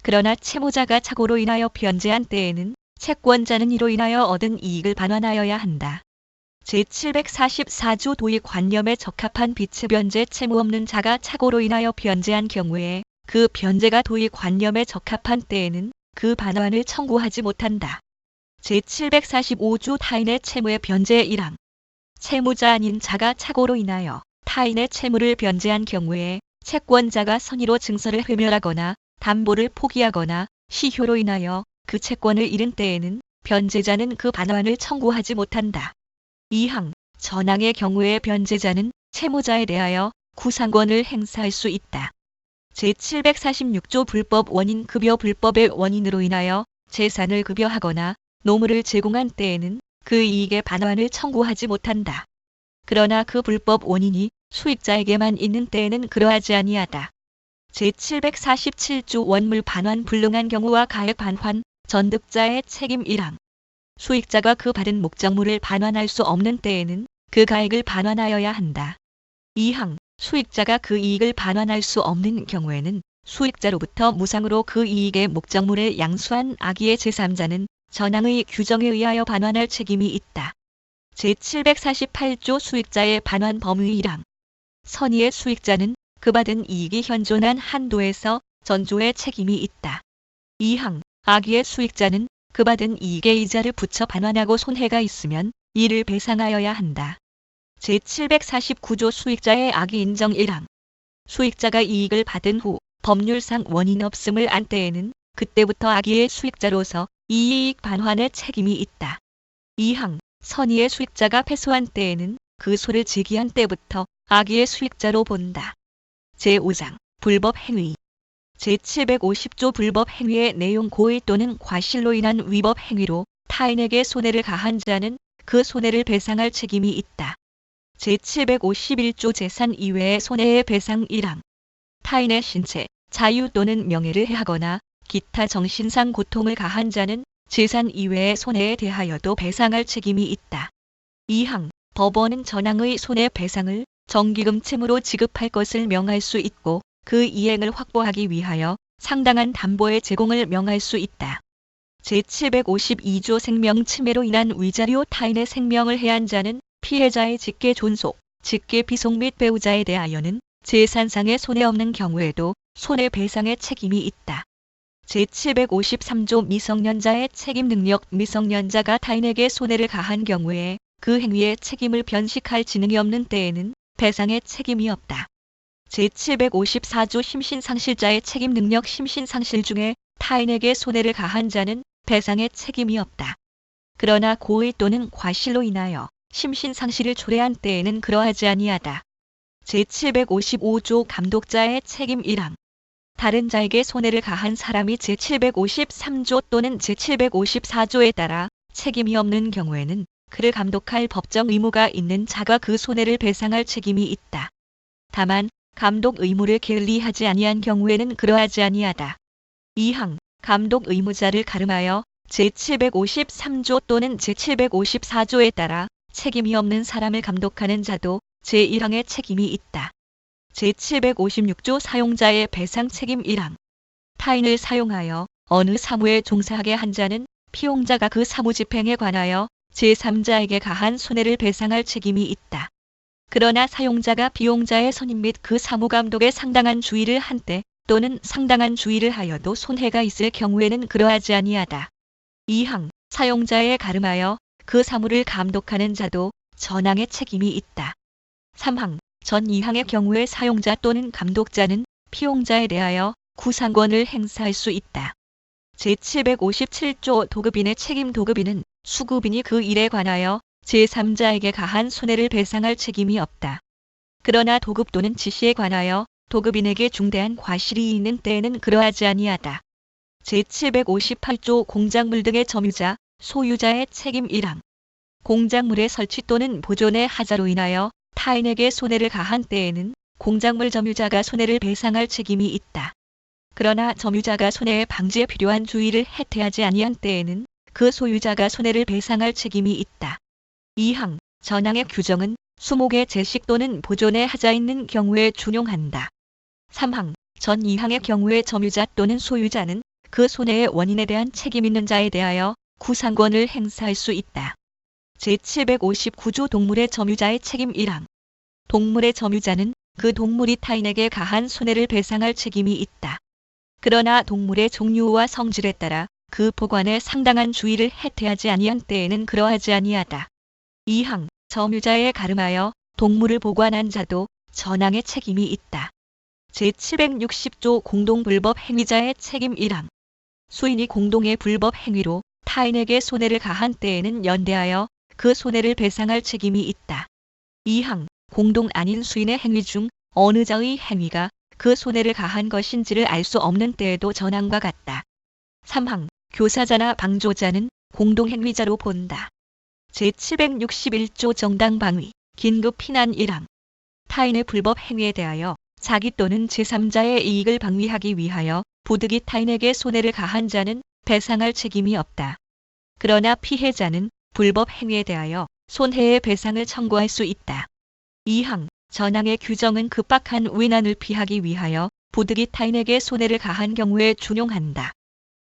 그러나 채무자가 착오로 인하여 변제한 때에는 채권자는 이로 인하여 얻은 이익을 반환하여야 한다. 제744조 도의관념에 적합한 비체변제 채무 없는 자가 착오로 인하여 변제한 경우에 그 변제가 도의관념에 적합한 때에는 그 반환을 청구하지 못한다. 제745조 타인의 채무의 변제 1항. 채무자 아닌 자가 착오로 인하여 타인의 채무를 변제한 경우에 채권자가 선의로 증서를 회멸하거나 담보를 포기하거나 시효로 인하여 그 채권을 잃은 때에는 변제자는 그 반환을 청구하지 못한다. 2항. 전항의 경우에 변제자는 채무자에 대하여 구상권을 행사할 수 있다. 제746조 불법 원인 급여 불법의 원인으로 인하여 재산을 급여하거나 노무를 제공한 때에는 그 이익의 반환을 청구하지 못한다. 그러나 그 불법 원인이 수익자에게만 있는 때에는 그러하지 아니하다. 제747조 원물 반환 불능한 경우와 가액 반환 전득자의 책임 1항. 수익자가 그 받은 목적물을 반환할 수 없는 때에는 그 가액을 반환하여야 한다. 2항. 수익자가 그 이익을 반환할 수 없는 경우에는 수익자로부터 무상으로 그 이익의 목적물을 양수한 악의의 제3자는 전항의 규정에 의하여 반환할 책임이 있다. 제748조 수익자의 반환 범위 1항. 선의의 수익자는 그 받은 이익이 현존한 한도에서 전조의 책임이 있다. 2항. 악의의 수익자는 그 받은 이익의 이자를 붙여 반환하고 손해가 있으면 이를 배상하여야 한다. 제749조 수익자의 악의 인정 1항. 수익자가 이익을 받은 후 법률상 원인 없음을 안 때에는 그때부터 악의의 수익자로서 이익 반환의 책임이 있다. 2항. 선의의 수익자가 패소한 때에는 그 소를 제기한 때부터 악의의 수익자로 본다. 제5장 불법 행위. 제750조 불법 행위의 내용 고의 또는 과실로 인한 위법 행위로 타인에게 손해를 가한 자는 그 손해를 배상할 책임이 있다. 제751조 재산 이외의 손해의 배상 1항. 타인의 신체, 자유 또는 명예를 해하거나 기타 정신상 고통을 가한 자는 재산 이외의 손해에 대하여도 배상할 책임이 있다. 2항. 법원은 전항의 손해배상을 정기금 채무로 지급할 것을 명할 수 있고 그 이행을 확보하기 위하여 상당한 담보의 제공을 명할 수 있다. 제752조 생명침해로 인한 위자료 타인의 생명을 해한 자는 피해자의 직계 존속, 직계 비속 및 배우자에 대하여는 재산상의 손해없는 경우에도 손해배상의 책임이 있다. 제753조 미성년자의 책임 능력. 미성년자가 타인에게 손해를 가한 경우에 그 행위의 책임을 변식할 지능이 없는 때에는 배상의 책임이 없다. 제754조 심신상실자의 책임 능력. 심신상실 중에 타인에게 손해를 가한 자는 배상의 책임이 없다. 그러나 고의 또는 과실로 인하여 심신상실을 초래한 때에는 그러하지 아니하다. 제755조 감독자의 책임 1항. 다른 자에게 손해를 가한 사람이 제753조 또는 제754조에 따라 책임이 없는 경우에는 그를 감독할 법정 의무가 있는 자가 그 손해를 배상할 책임이 있다. 다만 감독 의무를 게을리하지 아니한 경우에는 그러하지 아니하다. 2항. 감독 의무자를 가름하여 제753조 또는 제754조에 따라 책임이 없는 사람을 감독하는 자도 제1항의 책임이 있다. 제756조 사용자의 배상 책임 1항. 타인을 사용하여 어느 사무에 종사하게 한 자는 피용자가 그 사무 집행에 관하여 제3자에게 가한 손해를 배상할 책임이 있다. 그러나 사용자가 비용자의 선임 및 그 사무 감독에 상당한 주의를 한 때 또는 상당한 주의를 하여도 손해가 있을 경우에는 그러하지 아니하다. 2항. 사용자에 가름하여 그 사무를 감독하는 자도 전항의 책임이 있다. 3항. 전 2항의 경우에 사용자 또는 감독자는 피용자에 대하여 구상권을 행사할 수 있다. 제757조 도급인의 책임. 도급인은 수급인이 그 일에 관하여 제3자에게 가한 손해를 배상할 책임이 없다. 그러나 도급 또는 지시에 관하여 도급인에게 중대한 과실이 있는 때에는 그러하지 아니하다. 제758조 공작물 등의 점유자, 소유자의 책임 1항. 공작물의 설치 또는 보존의 하자로 인하여 타인에게 손해를 가한 때에는 공작물 점유자가 손해를 배상할 책임이 있다. 그러나 점유자가 손해 방지에 필요한 주의를 해태하지 아니한 때에는 그 소유자가 손해를 배상할 책임이 있다. 2항. 전항의 규정은 수목의 제식 또는 보존의 하자 있는 경우에 준용한다. 3항. 전 2항의 경우에 점유자 또는 소유자는 그 손해의 원인에 대한 책임 있는 자에 대하여 구상권을 행사할 수 있다. 제759조 동물의 점유자의 책임 1항. 동물의 점유자는 그 동물이 타인에게 가한 손해를 배상할 책임이 있다. 그러나 동물의 종류와 성질에 따라 그 보관에 상당한 주의를 해태하지 아니한 때에는 그러하지 아니하다. 2항. 점유자에 가름하여 동물을 보관한 자도 전항의 책임이 있다. 제760조 공동불법 행위자의 책임 1항. 수인이 공동의 불법 행위로 타인에게 손해를 가한 때에는 연대하여 그 손해를 배상할 책임이 있다. 2항. 공동 아닌 수인의 행위 중 어느 자의 행위가 그 손해를 가한 것인지를 알 수 없는 때에도 전항과 같다. 3항. 교사자나 방조자는 공동행위자로 본다. 제761조 정당방위, 긴급 피난 1항. 타인의 불법 행위에 대하여 자기 또는 제3자의 이익을 방위하기 위하여 부득이 타인에게 손해를 가한 자는 배상할 책임이 없다. 그러나 피해자는 불법 행위에 대하여 손해의 배상을 청구할 수 있다. 2항. 전항의 규정은 급박한 위난을 피하기 위하여 부득이 타인에게 손해를 가한 경우에 준용한다.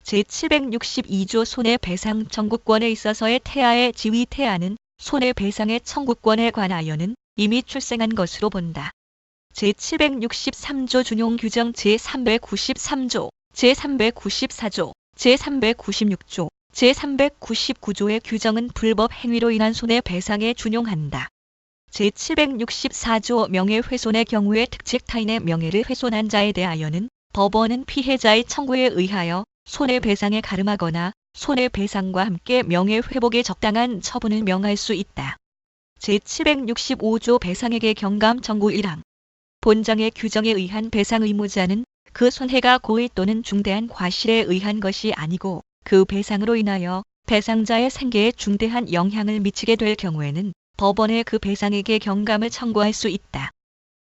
제762조 손해배상 청구권에 있어서의 태아의 지위. 태아는 손해배상의 청구권에 관하여는 이미 출생한 것으로 본다. 제763조 준용 규정. 제393조, 제394조, 제396조, 제399조의 규정은 불법 행위로 인한 손해배상에 준용한다. 제764조 명예훼손의 경우에 특직 타인의 명예를 훼손한 자에 대하여는 법원은 피해자의 청구에 의하여 손해배상에 가름하거나 손해배상과 함께 명예회복에 적당한 처분을 명할 수 있다. 제765조 배상액의 경감 청구 1항. 본정의 규정에 의한 배상 의무자는 그 손해가 고의 또는 중대한 과실에 의한 것이 아니고 그 배상으로 인하여 배상자의 생계에 중대한 영향을 미치게 될 경우에는 법원에 그 배상액의 경감을 청구할 수 있다.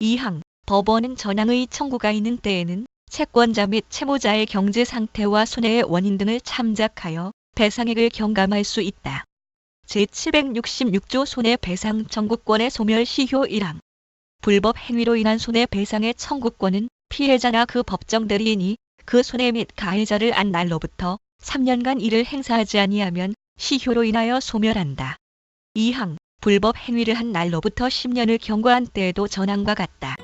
2항. 법원은 전항의 청구가 있는 때에는 채권자 및 채무자의 경제 상태와 손해의 원인 등을 참작하여 배상액을 경감할 수 있다. 제766조 손해배상 청구권의 소멸 시효 1항. 불법 행위로 인한 손해배상의 청구권은 피해자나 그 법정 대리인이 그 손해 및 가해자를 안 날로부터 3년간 이를 행사하지 아니하면 시효로 인하여 소멸한다. 2항. 불법 행위를 한 날로부터 10년을 경과한 때에도 전항과 같다.